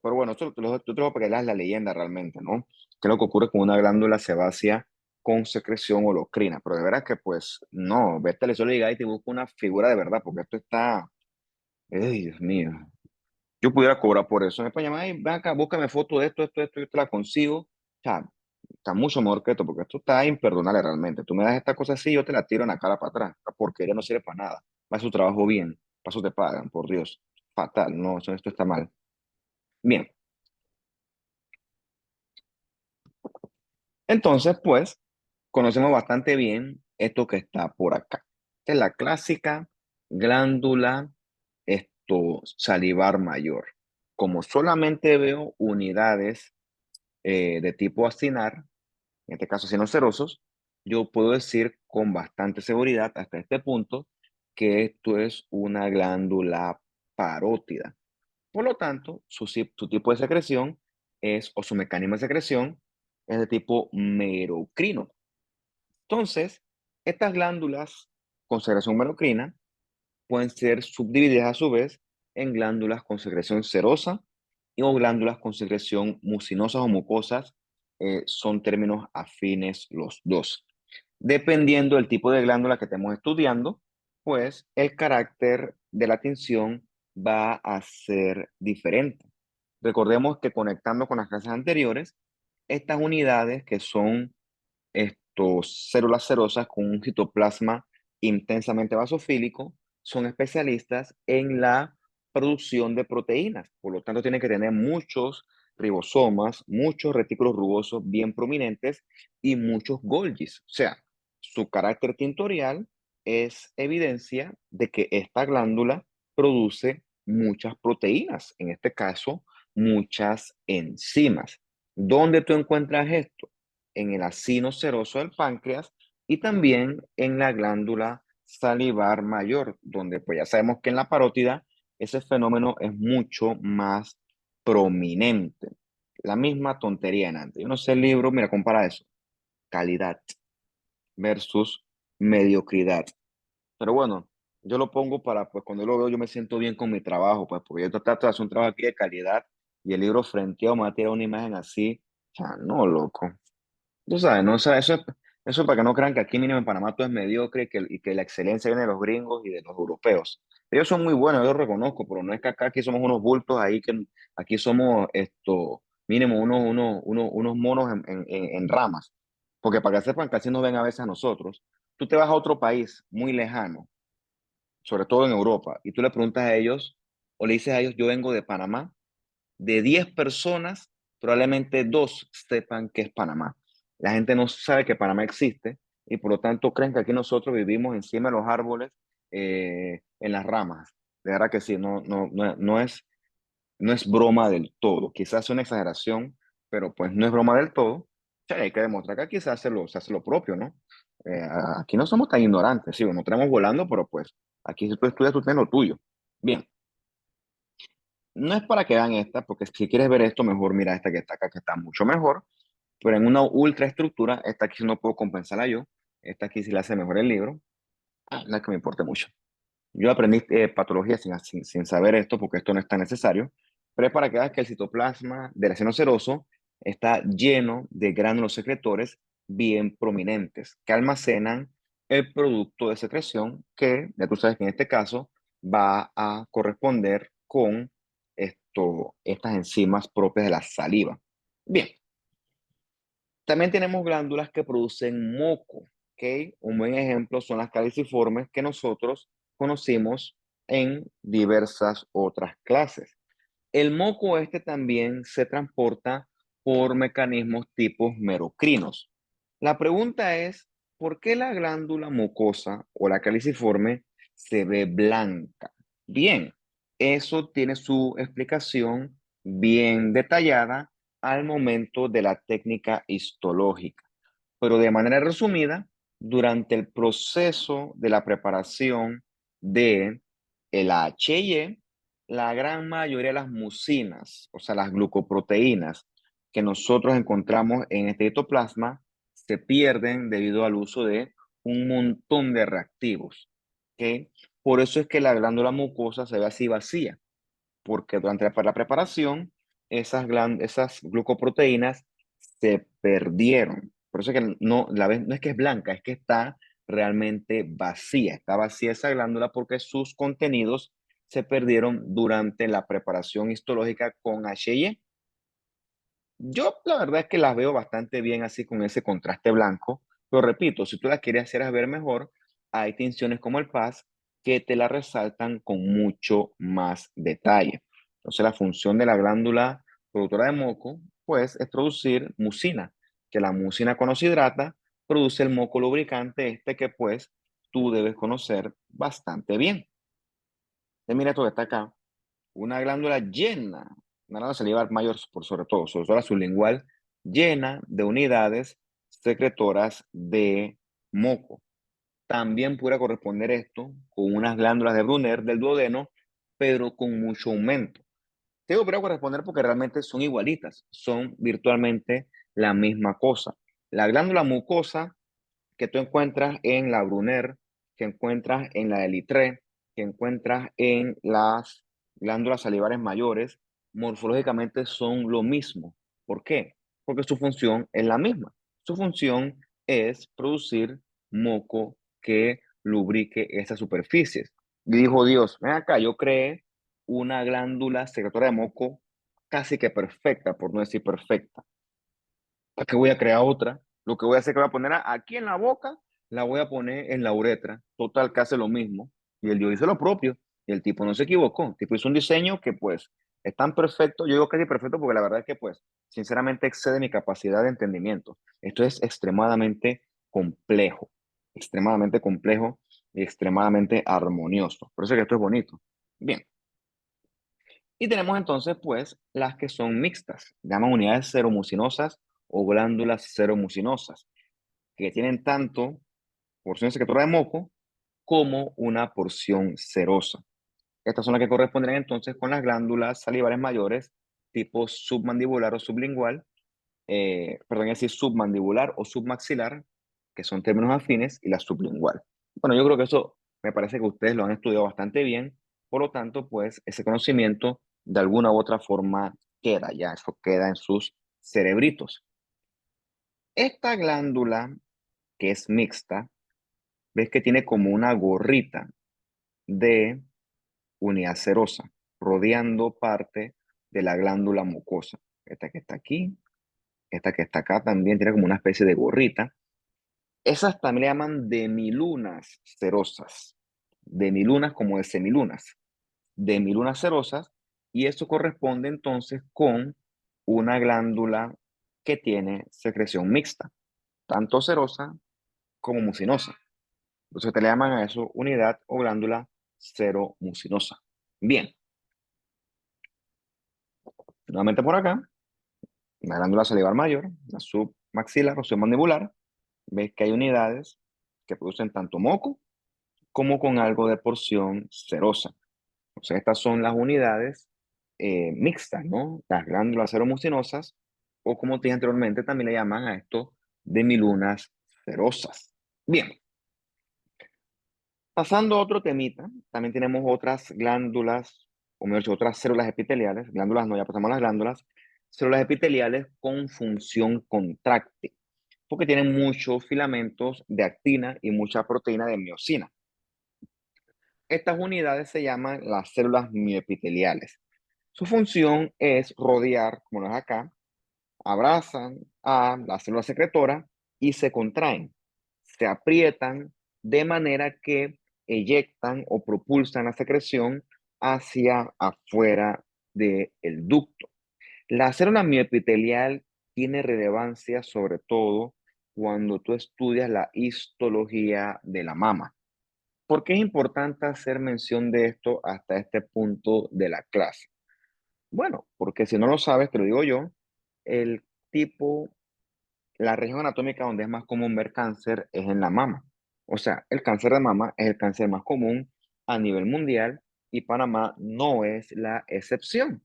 A: Pero bueno, esto te lo para que leas la leyenda realmente, ¿no? ¿Qué es lo que ocurre con una glándula sebácea con secreción holocrina? Pero de veras que pues no, vete al sol y te busca una figura de verdad porque esto está... ¡Ay, Dios mío! Yo pudiera cobrar por eso. Me pueden llamar, "Ay, ven acá, búscame foto de esto, yo te la consigo". O sea, está mucho mejor que esto, porque esto está imperdonable realmente. Tú me das esta cosa así, yo te la tiro en la cara para atrás. La porquería no sirve para nada. Va su trabajo bien, para eso te pagan, por Dios. fatal, no, esto está mal. Bien, entonces, pues, conocemos bastante bien esto que está por acá. Esta es la clásica glándula salivar mayor. Como solamente veo unidades de tipo acinar, en este caso rinocerosos, yo puedo decir con bastante seguridad hasta este punto que esto es una glándula parótida. Por lo tanto, su tipo de secreción o su mecanismo de secreción es de tipo merocrino. Entonces, estas glándulas con secreción merocrina pueden ser subdivididas a su vez en glándulas con secreción serosa o glándulas con secreción mucinosas o mucosas. Son términos afines los dos. Dependiendo del tipo de glándula que estemos estudiando, pues el carácter de la tinción va a ser diferente. Recordemos que conectando con las clases anteriores, estas unidades que son células cerosas con un citoplasma intensamente basofílico son especialistas en la producción de proteínas. Por lo tanto, tienen que tener muchos ribosomas, muchos retículos rugosos bien prominentes y muchos Golgis. O sea, su carácter tintorial es evidencia de que esta glándula produce muchas proteínas, en este caso, muchas enzimas. ¿Dónde tú encuentras esto? En el acino seroso del páncreas y también en la glándula salivar mayor, donde pues ya sabemos que en la parótida ese fenómeno es mucho más prominente. La misma tontería en antes. Yo no sé el libro, mira, compara eso. Calidad versus mediocridad. Pero bueno, yo lo pongo para, pues cuando yo lo veo, yo me siento bien con mi trabajo, pues porque yo trato de hacer un trabajo aquí de calidad y el libro frenteado me va a tirar una imagen así. O sea, no, loco. Tú sabes, ¿no? O sea, eso para que no crean que aquí mínimo en Panamá todo es mediocre y que la excelencia viene de los gringos y de los europeos. Ellos son muy buenos, yo lo reconozco, pero no es que acá aquí somos unos bultos ahí, que aquí somos mínimo unos monos en ramas. Porque para que sepan que así nos ven a veces a nosotros, tú te vas a otro país muy lejano, sobre todo en Europa, y tú le preguntas a ellos, o le dices a ellos, yo vengo de Panamá, de 10 personas, probablemente 2 sepan que es Panamá. La gente no sabe que Panamá existe y por lo tanto creen que aquí nosotros vivimos encima de los árboles, en las ramas. De verdad que sí, no es broma del todo. Quizás es una exageración, pero pues no es broma del todo. O sea, hay que demostrar que aquí se hace lo propio, ¿no? Aquí no somos tan ignorantes, sí, no tenemos volando, pero pues aquí si tú estudias, tú tienes lo tuyo. Bien, no es para que vean esta, porque si quieres ver esto, mejor mira esta que está acá, que está mucho mejor. Pero en una ultra estructura, esta aquí sí no puedo compensarla yo. Esta aquí sí la hace mejor el libro. No es que me importe mucho. Yo aprendí patología sin saber esto, porque esto no es tan necesario. Pero es para que veas que el citoplasma del seno seroso está lleno de gránulos secretores bien prominentes que almacenan el producto de secreción que, ya tú sabes que en este caso, va a corresponder con estas enzimas propias de la saliva. Bien, también tenemos glándulas que producen moco, ¿ok? Un buen ejemplo son las caliciformes que nosotros conocimos en diversas otras clases. El moco también se transporta por mecanismos tipos merocrinos. La pregunta es, ¿por qué la glándula mucosa o la caliciforme se ve blanca? Bien, eso tiene su explicación bien detallada al momento de la técnica histológica. Pero de manera resumida, durante el proceso de la preparación de el HY, la gran mayoría de las mucinas, o sea, las glucoproteínas que nosotros encontramos en este citoplasma, se pierden debido al uso de un montón de reactivos. ¿Ok? Por eso es que la glándula mucosa se ve así vacía, porque durante la preparación esas glucoproteínas se perdieron. Por eso es que no es que es blanca, es que está realmente vacía. Está vacía esa glándula porque sus contenidos se perdieron durante la preparación histológica con HY. Yo la verdad es que las veo bastante bien así con ese contraste blanco, pero repito, si tú las quieres hacer ver mejor, hay tinciones como el PAS que te la resaltan con mucho más detalle. Entonces, la función de la glándula productora de moco, pues, es producir mucina, que la mucina cuando se hidrata produce el moco lubricante este que, pues, tú debes conocer bastante bien. Entonces, mira esto que está acá, una glándula llena, una glándula salivar mayor por sobre todo la sublingual, llena de unidades secretoras de moco. También pudiera corresponder esto con unas glándulas de Brunner del duodeno, pero con mucho aumento. Te digo, pudiera corresponder porque realmente son igualitas, son virtualmente la misma cosa. La glándula mucosa que tú encuentras en la Brunner, que encuentras en la Elitré, que encuentras en las glándulas salivares mayores, morfológicamente son lo mismo. ¿Por qué? Porque su función es la misma. Su función es producir moco que lubrique esas superficies. Y dijo Dios, ven acá, yo creé una glándula secretora de moco casi que perfecta, por no decir perfecta. ¿Para qué voy a crear otra? Lo que voy a hacer es que voy a poner aquí en la boca, la voy a poner en la uretra. Total, que hace lo mismo. Y el Dios hizo lo propio. Y el tipo no se equivocó. El tipo hizo un diseño que, pues, es tan perfecto. Yo digo casi perfecto porque la verdad es que, pues, sinceramente excede mi capacidad de entendimiento. Esto es extremadamente complejo y extremadamente armonioso. Por eso es que esto es bonito. Bien. Y tenemos entonces, pues, las que son mixtas, llaman unidades seromucinosas o glándulas seromucinosas, que tienen tanto porción secretora de moco como una porción serosa. Estas son las que corresponderían entonces con las glándulas salivares mayores, tipo submandibular o sublingual, perdón, es decir, submandibular o submaxilar, que son términos afines, y la sublingual. Bueno, yo creo que eso me parece que ustedes lo han estudiado bastante bien, por lo tanto, pues ese conocimiento de alguna u otra forma queda, ya eso queda en sus cerebritos. Esta glándula, que es mixta, ves que tiene como una gorrita de unidad serosa, rodeando parte de la glándula mucosa. Esta que está aquí, esta que está acá también tiene como una especie de gorrita. Esas también le llaman demilunas cerosas. Demilunas como de semilunas. Demilunas cerosas. Y eso corresponde entonces con una glándula que tiene secreción mixta, tanto serosa como mucinosa. Entonces te le llaman a eso unidad o glándula seromucinosa. Bien, nuevamente por acá, la glándula salivar mayor, la submaxilar o submandibular, ves que hay unidades que producen tanto moco como con algo de porción serosa. O sea, estas son las unidades mixtas, ¿no? Las glándulas seromucinosas, o como te dije anteriormente, también le llaman a esto demilunas cerosas. Bien, pasando a otro temita, también tenemos otras glándulas, o mejor dicho, otras células epiteliales, glándulas no, ya pasamos a las glándulas, células epiteliales con función contráctil, porque tienen muchos filamentos de actina y mucha proteína de miosina. Estas unidades se llaman las células mioepiteliales. Su función es rodear, como lo es acá, abrazan a la célula secretora y se contraen, se aprietan de manera que eyectan o propulsan la secreción hacia afuera del ducto. La célula mioepitelial tiene relevancia sobre todo cuando tú estudias la histología de la mama. ¿Por qué es importante hacer mención de esto hasta este punto de la clase? Bueno, porque si no lo sabes, te lo digo yo, el tipo, la región anatómica donde es más común ver cáncer es en la mama. O sea, el cáncer de mama es el cáncer más común a nivel mundial y Panamá no es la excepción,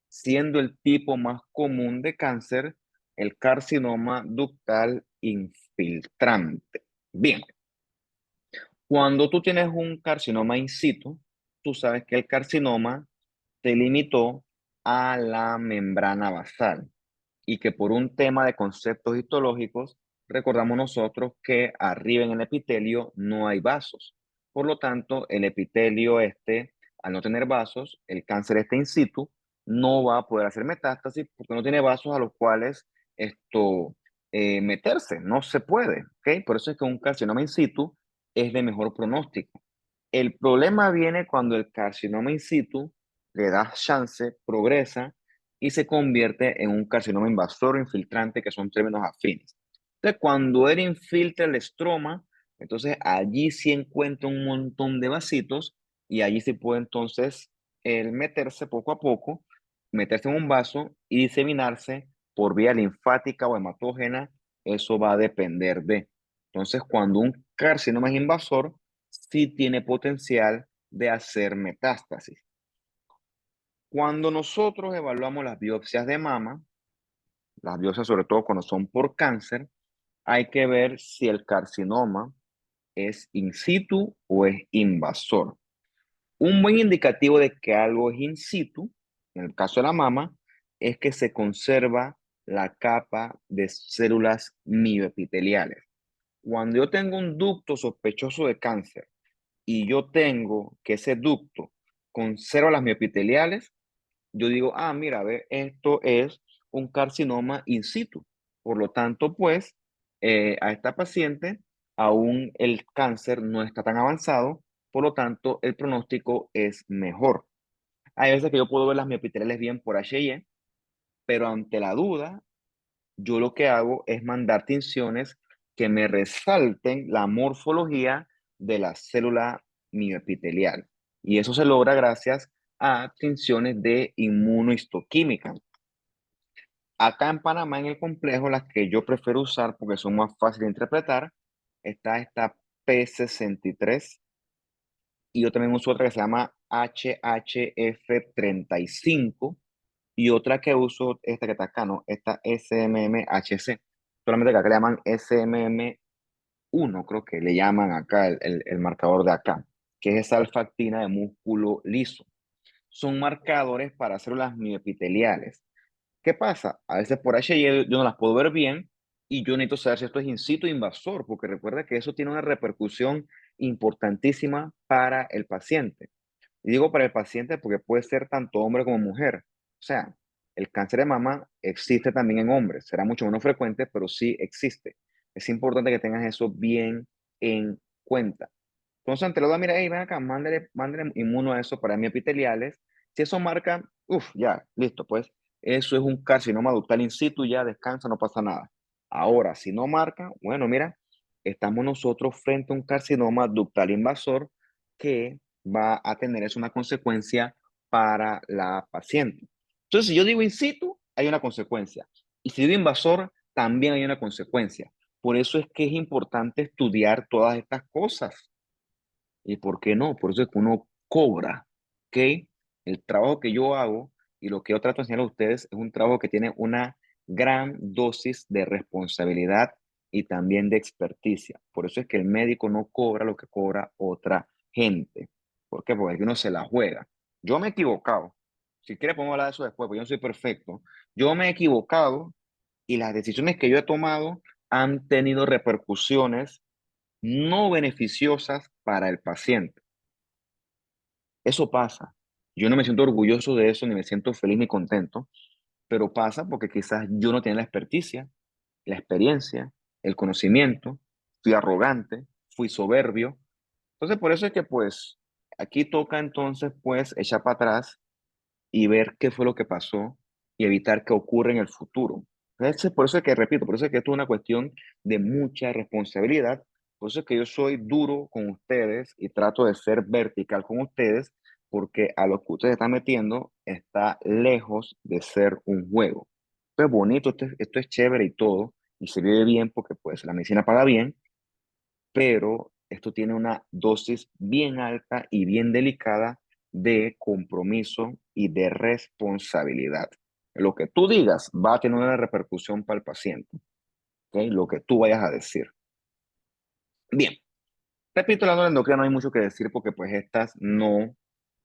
A: siendo el tipo más común de cáncer el carcinoma ductal infiltrante. Bien, cuando tú tienes un carcinoma in situ, tú sabes que el carcinoma se limitó a la membrana basal y que por un tema de conceptos histológicos, recordamos nosotros que arriba en el epitelio no hay vasos. Por lo tanto, el epitelio este, al no tener vasos, el cáncer este in situ, no va a poder hacer metástasis porque no tiene vasos a los cuales esto meterse, no se puede, ¿ok? Por eso es que un carcinoma in situ es de mejor pronóstico. El problema viene cuando el carcinoma in situ le da chance, progresa y se convierte en un carcinoma invasor o infiltrante, que son términos afines. Entonces, cuando él infiltra el estroma, entonces allí sí encuentra un montón de vasitos y allí sí puede entonces el meterse poco a poco, meterse en un vaso y diseminarse por vía linfática o hematógena. Eso va a depender de. Entonces, cuando un carcinoma es invasor, sí tiene potencial de hacer metástasis. Cuando nosotros evaluamos las biopsias de mama, las biopsias sobre todo cuando son por cáncer, hay que ver si el carcinoma es in situ o es invasor. Un buen indicativo de que algo es in situ, en el caso de la mama, es que se conserva la capa de células mioepiteliales. Cuando yo tengo un ducto sospechoso de cáncer y yo tengo que ese ducto conserva las miopiteliales, yo digo, ah, mira, ve, esto es un carcinoma in situ. Por lo tanto, pues, a esta paciente aún el cáncer no está tan avanzado, por lo tanto, el pronóstico es mejor. Hay veces que yo puedo ver las miopiteliales bien por H&E, pero ante la duda, yo lo que hago es mandar tinciones que me resalten la morfología de la célula mioepitelial. Y eso se logra gracias a tinciones de inmunohistoquímica. Acá en Panamá, en el complejo, las que yo prefiero usar porque son más fáciles de interpretar, está esta P63 y yo también uso otra que se llama HHF35 y otra que uso, esta que está acá, ¿no? Esta SMMHC. Solamente que acá le llaman SMM1, creo que le llaman acá el marcador de acá, que es esa alfactina de músculo liso. Son marcadores para células mioepiteliales. ¿Qué pasa? A veces por H yo no las puedo ver bien y yo necesito saber si esto es in situ invasor, porque recuerda que eso tiene una repercusión importantísima para el paciente. Y digo para el paciente porque puede ser tanto hombre como mujer. O sea, el cáncer de mama existe también en hombres. Será mucho menos frecuente, pero sí existe. Es importante que tengas eso bien en cuenta. Entonces, ante lo da, mira, hey, ven acá, mándale inmuno a eso para epiteliales. Si eso marca, uff, ya, listo, pues eso es un carcinoma ductal in situ, ya descansa, no pasa nada. Ahora, si no marca, bueno, mira, estamos nosotros frente a un carcinoma ductal invasor que va a tener eso una consecuencia para la paciente. Entonces, si yo digo in situ, hay una consecuencia. Y si digo invasor, también hay una consecuencia. Por eso es que es importante estudiar todas estas cosas. ¿Y por qué no? Por eso es que uno cobra, ¿ok? El trabajo que yo hago y lo que yo trato de enseñar a ustedes es un trabajo que tiene una gran dosis de responsabilidad y también de experticia. Por eso es que el médico no cobra lo que cobra otra gente. ¿Por qué? Porque aquí uno se la juega. Yo me he equivocado. Si quieres podemos hablar de eso después, porque yo no soy perfecto. Yo me he equivocado y las decisiones que yo he tomado han tenido repercusiones no beneficiosas para el paciente. Eso pasa. Yo no me siento orgulloso de eso, ni me siento feliz ni contento, pero pasa porque quizás yo no tenía la experticia, la experiencia, el conocimiento, fui arrogante, fui soberbio. Entonces, por eso es que pues aquí toca entonces pues echar para atrás y ver qué fue lo que pasó y evitar que ocurra en el futuro. Entonces, por eso es que, repito, por eso es que esto es una cuestión de mucha responsabilidad. Por eso es que yo soy duro con ustedes y trato de ser vertical con ustedes, porque a lo que ustedes están metiendo está lejos de ser un juego. Esto es bonito, esto es chévere y todo, y se vive bien porque pues la medicina paga bien, pero esto tiene una dosis bien alta y bien delicada de compromiso y de responsabilidad. Lo que tú digas va a tener una repercusión para el paciente, ¿ok? Lo que tú vayas a decir. Bien, repito, la endocrina no hay mucho que decir porque pues estas no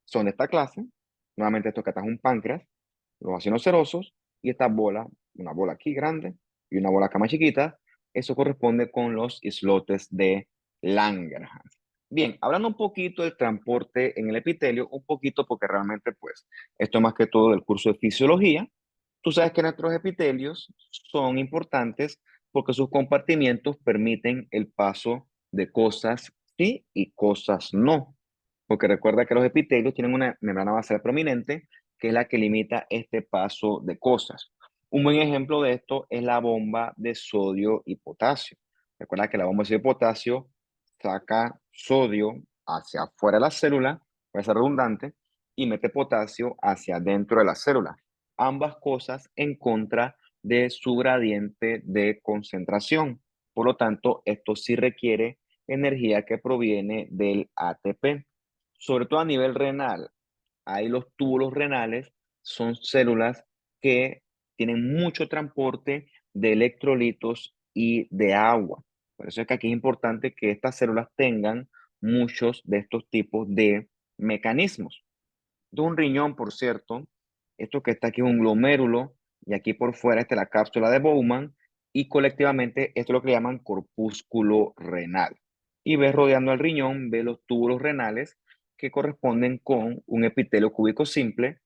A: son de esta clase. Nuevamente esto que está es un páncreas, los vacinos serosos y esta bola, una bola aquí grande y una bola acá más chiquita, eso corresponde con los islotes de Langerhans. Bien, hablando un poquito del transporte en el epitelio, un poquito porque realmente pues esto es más que todo del curso de fisiología. Tú sabes que nuestros epitelios son importantes porque sus compartimientos permiten el paso de cosas sí y cosas no. porque recuerda que los epitelios tienen una membrana basal prominente, que es la que limita este paso de cosas. Un buen ejemplo de esto es la bomba de sodio y potasio. Recuerda que la bomba de sodio y potasio saca sodio hacia afuera de la célula, puede ser redundante, y mete potasio hacia adentro de la célula. Ambas cosas en contra de su gradiente de concentración. Por lo tanto, esto sí requiere energía que proviene del ATP. Sobre todo a nivel renal, ahí los túbulos renales son células que tienen mucho transporte de electrolitos y de agua. Por eso es que aquí es importante que estas células tengan muchos de estos tipos de mecanismos. De un riñón, por cierto, esto que está aquí es un glomérulo y aquí por fuera está la cápsula de Bowman y colectivamente esto es lo que llaman corpúsculo renal. Y ves rodeando al riñón, ves los túbulos renales que corresponden con un epitelio cúbico simple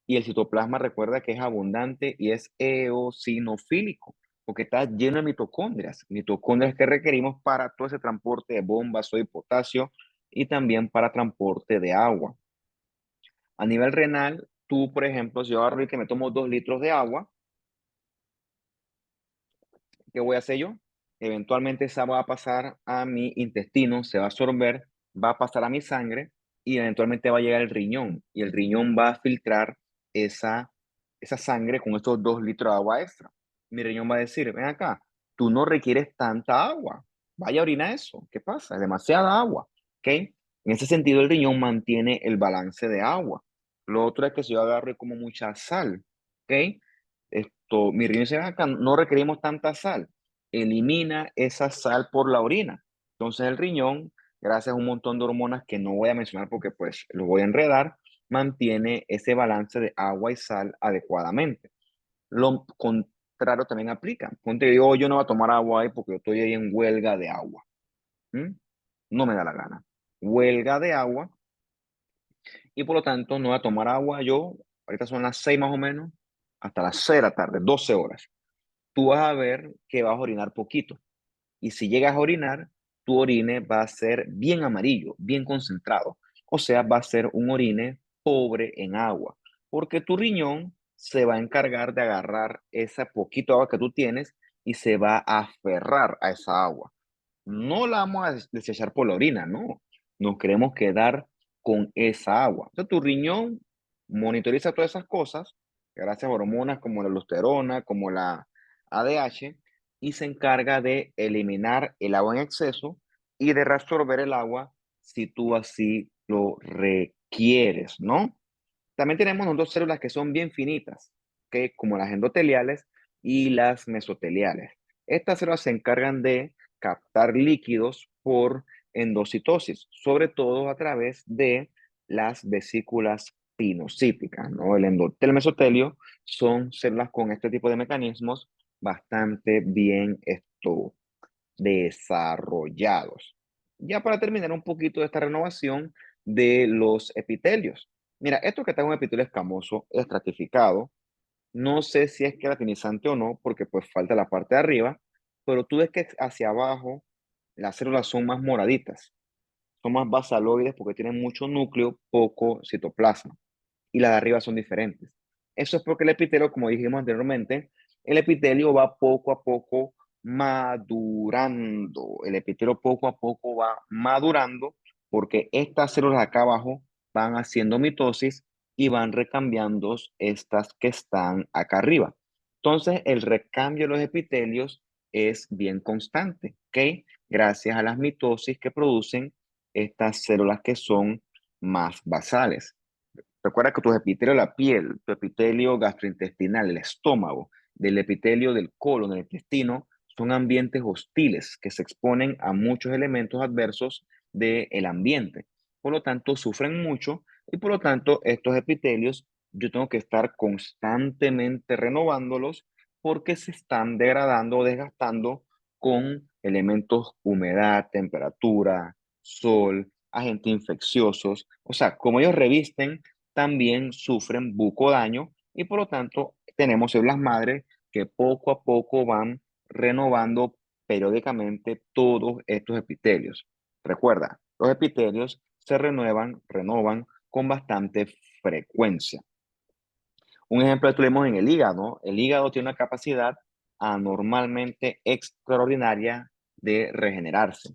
A: y el citoplasma recuerda que es abundante y es eosinofílico porque está lleno de mitocondrias que requerimos para todo ese transporte de bombas, sodio y potasio y también para transporte de agua. A nivel renal, tú, por ejemplo, si yo agarro y que me tomo 2 litros de agua, ¿qué voy a hacer yo? Eventualmente esa va a pasar a mi intestino, se va a absorber, va a pasar a mi sangre y eventualmente va a llegar al riñón. Y el riñón va a filtrar esa, esa sangre con estos 2 litros de agua extra. Mi riñón va a decir, ven acá, tú no requieres tanta agua. Vaya a orinar eso. ¿Qué pasa? Es demasiada agua. ¿Ok? En ese sentido, el riñón mantiene el balance de agua. Lo otro es que si yo agarro y como mucha sal, ¿ok? Mi riñón dice, "Ven acá, no requerimos tanta sal, elimina esa sal por la orina. Entonces el riñón, gracias a un montón de hormonas que no voy a mencionar porque pues los voy a enredar, mantiene ese balance de agua y sal adecuadamente. Lo contrario también aplica. Ponte que yo no voy a tomar agua ahí porque yo estoy ahí en huelga de agua. ¿Mm? No me da la gana. Huelga de agua y por lo tanto no voy a tomar agua yo, ahorita son las 6 más o menos, hasta las 6 de la tarde, 12 horas. Tú vas a ver que vas a orinar poquito. Y si llegas a orinar, tu orine va a ser bien amarillo, bien concentrado. O sea, va a ser un orine pobre en agua, porque tu riñón se va a encargar de agarrar esa poquito agua que tú tienes y se va a aferrar a esa agua. No la vamos a desechar por la orina, no. Nos queremos quedar con esa agua. Entonces, tu riñón monitoriza todas esas cosas, gracias a hormonas como la aldosterona, como la ADH, y se encarga de eliminar el agua en exceso y de reabsorber el agua si tú así lo requieres, ¿no? También tenemos dos células que son bien finitas, que como las endoteliales y las mesoteliales. Estas células se encargan de captar líquidos por endocitosis, sobre todo a través de las vesículas pinocíticas, ¿no? El endotelio y el mesotelio son células con este tipo de mecanismos bastante bien desarrollados. Ya para terminar un poquito de esta renovación de los epitelios. Mira, esto que está en un epitelio escamoso, estratificado, no sé si es queratinizante o no, porque pues falta la parte de arriba, pero tú ves que hacia abajo las células son más moraditas, son más basaloides porque tienen mucho núcleo, poco citoplasma y las de arriba son diferentes. Eso es porque el epitelio, como dijimos anteriormente, el epitelio va poco a poco madurando. El epitelio poco a poco va madurando porque estas células acá abajo van haciendo mitosis y van recambiando estas que están acá arriba. Entonces, el recambio de los epitelios es bien constante, ¿ok? Gracias a las mitosis que producen estas células que son más basales. Recuerda que tus epitelios de la piel, tu epitelio gastrointestinal, el estómago, del epitelio del colon, del intestino, son ambientes hostiles que se exponen a muchos elementos adversos del ambiente. Por lo tanto, sufren mucho y por lo tanto, estos epitelios yo tengo que estar constantemente renovándolos porque se están degradando o desgastando con elementos humedad, temperatura, sol, agentes infecciosos. O sea, como ellos revisten también sufren bucodaño y por lo tanto tenemos células madres que poco a poco van renovando periódicamente todos estos epitelios. Recuerda, los epitelios se renovan con bastante frecuencia. Un ejemplo de esto lo vemos en el hígado. El hígado tiene una capacidad anormalmente extraordinaria de regenerarse.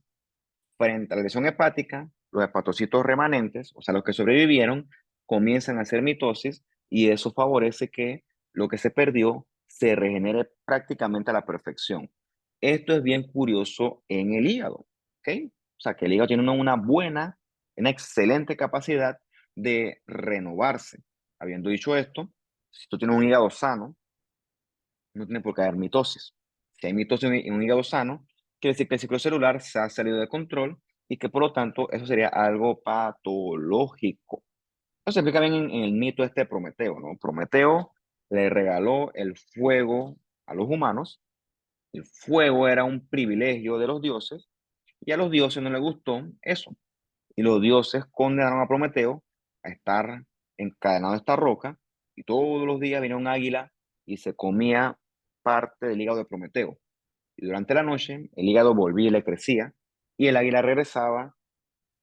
A: Frente a la lesión hepática, los hepatocitos remanentes, o sea, los que sobrevivieron, comienzan a hacer mitosis y eso favorece que lo que se perdió se regenere prácticamente a la perfección. Esto es bien curioso en el hígado, ¿ok? O sea, que el hígado tiene una excelente capacidad de renovarse. Habiendo dicho esto, si tú tienes un hígado sano, no tiene por qué haber mitosis. Si hay mitosis en un hígado sano, quiere decir que el ciclo celular se ha salido de control y que por lo tanto eso sería algo patológico. Eso se explica bien en el mito este de Prometeo, ¿no? Prometeo le regaló el fuego a los humanos. El fuego era un privilegio de los dioses y a los dioses no les gustó eso. Y los dioses condenaron a Prometeo a estar encadenado a esta roca y todos los días venía un águila y se comía parte del hígado de Prometeo. Y durante la noche el hígado volvía y le crecía y el águila regresaba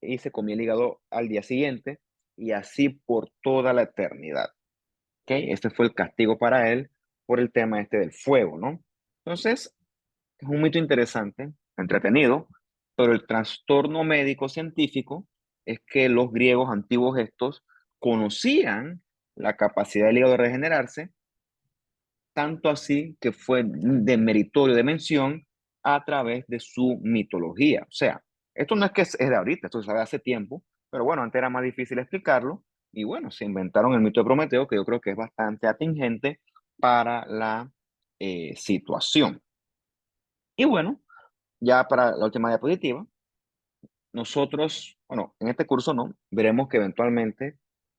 A: y se comía el hígado al día siguiente y así por toda la eternidad. ¿Ok? Este fue el castigo para él por el tema este del fuego, ¿no? Entonces, es un mito interesante, entretenido, pero el trastorno médico científico es que los griegos antiguos estos conocían la capacidad del hígado de regenerarse, tanto así que fue de meritorio de mención a través de su mitología. O sea, esto no es que es de ahorita, esto se sabe hace tiempo, pero bueno, antes era más difícil explicarlo y bueno, se inventaron el mito de Prometeo, que yo creo que es bastante atingente para la situación. Y bueno, ya para la última diapositiva, nosotros, bueno, en este curso no, veremos que eventualmente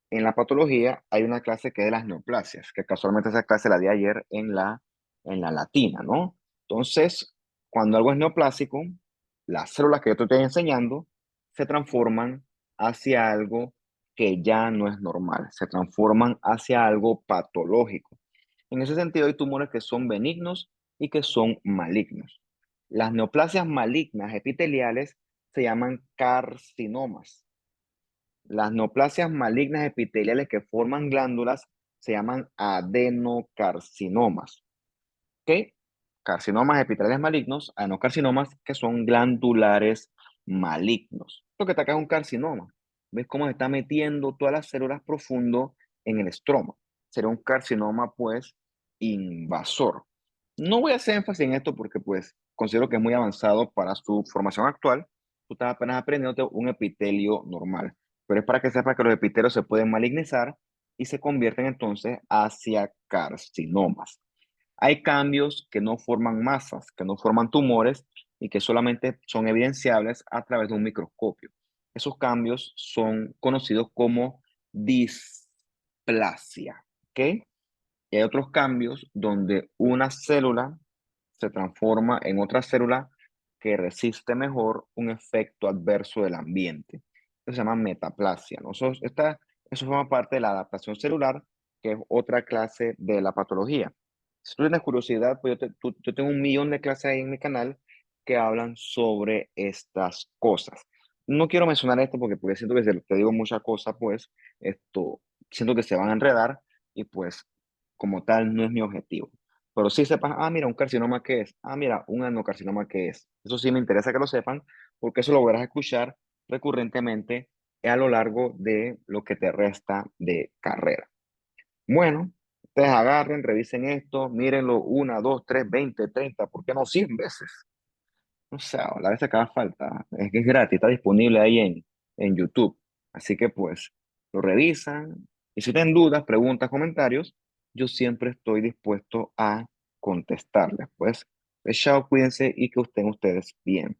A: en la patología hay una clase que es de las neoplasias, que casualmente esa clase la di ayer en la latina, ¿no? Entonces, cuando algo es neoplásico, las células que yo te estoy enseñando se transforman hacia algo que ya no es normal, se transforman hacia algo patológico. En ese sentido, hay tumores que son benignos y que son malignos. Las neoplasias malignas epiteliales se llaman carcinomas. Las neoplasias malignas epiteliales que forman glándulas se llaman adenocarcinomas. ¿Ok? Carcinomas epiteliales malignos, adenocarcinomas que son glandulares malignos. Lo que está acá es un carcinoma. ¿Ves cómo se está metiendo todas las células profundo en el estroma? Será un carcinoma, pues, invasor. No voy a hacer énfasis en esto porque, pues, considero que es muy avanzado para su formación actual. Tú estás apenas aprendiendo un epitelio normal, pero es para que sepas que los epitelios se pueden malignizar y se convierten entonces hacia carcinomas. Hay cambios que no forman masas, que no forman tumores y que solamente son evidenciables a través de un microscopio. Esos cambios son conocidos como displasia, ¿ok? Y hay otros cambios donde una célula se transforma en otra célula que resiste mejor un efecto adverso del ambiente. Eso se llama metaplasia, ¿no? Eso forma parte de la adaptación celular, que es otra clase de la patología. Si tú tienes curiosidad, pues yo tengo un millón de clases ahí en mi canal que hablan sobre estas cosas. No quiero mencionar esto porque siento que si te digo muchas cosas, pues esto, siento que se van a enredar y pues como tal no es mi objetivo. Pero sí sepas, ah, mira, un carcinoma qué es, ah, mira, un adenocarcinoma qué es. Eso sí me interesa que lo sepan porque eso lo volverás a escuchar recurrentemente a lo largo de lo que te resta de carrera. Bueno, ustedes agarren, revisen esto, mírenlo una, dos, tres, 20, 30, ¿por qué no 100 veces? O sea, la vez que haga falta, es que es gratis, está disponible ahí en YouTube. Así que pues lo revisan y si tienen dudas, preguntas, comentarios, yo siempre estoy dispuesto a contestarles. Pues chao, cuídense y que estén ustedes bien.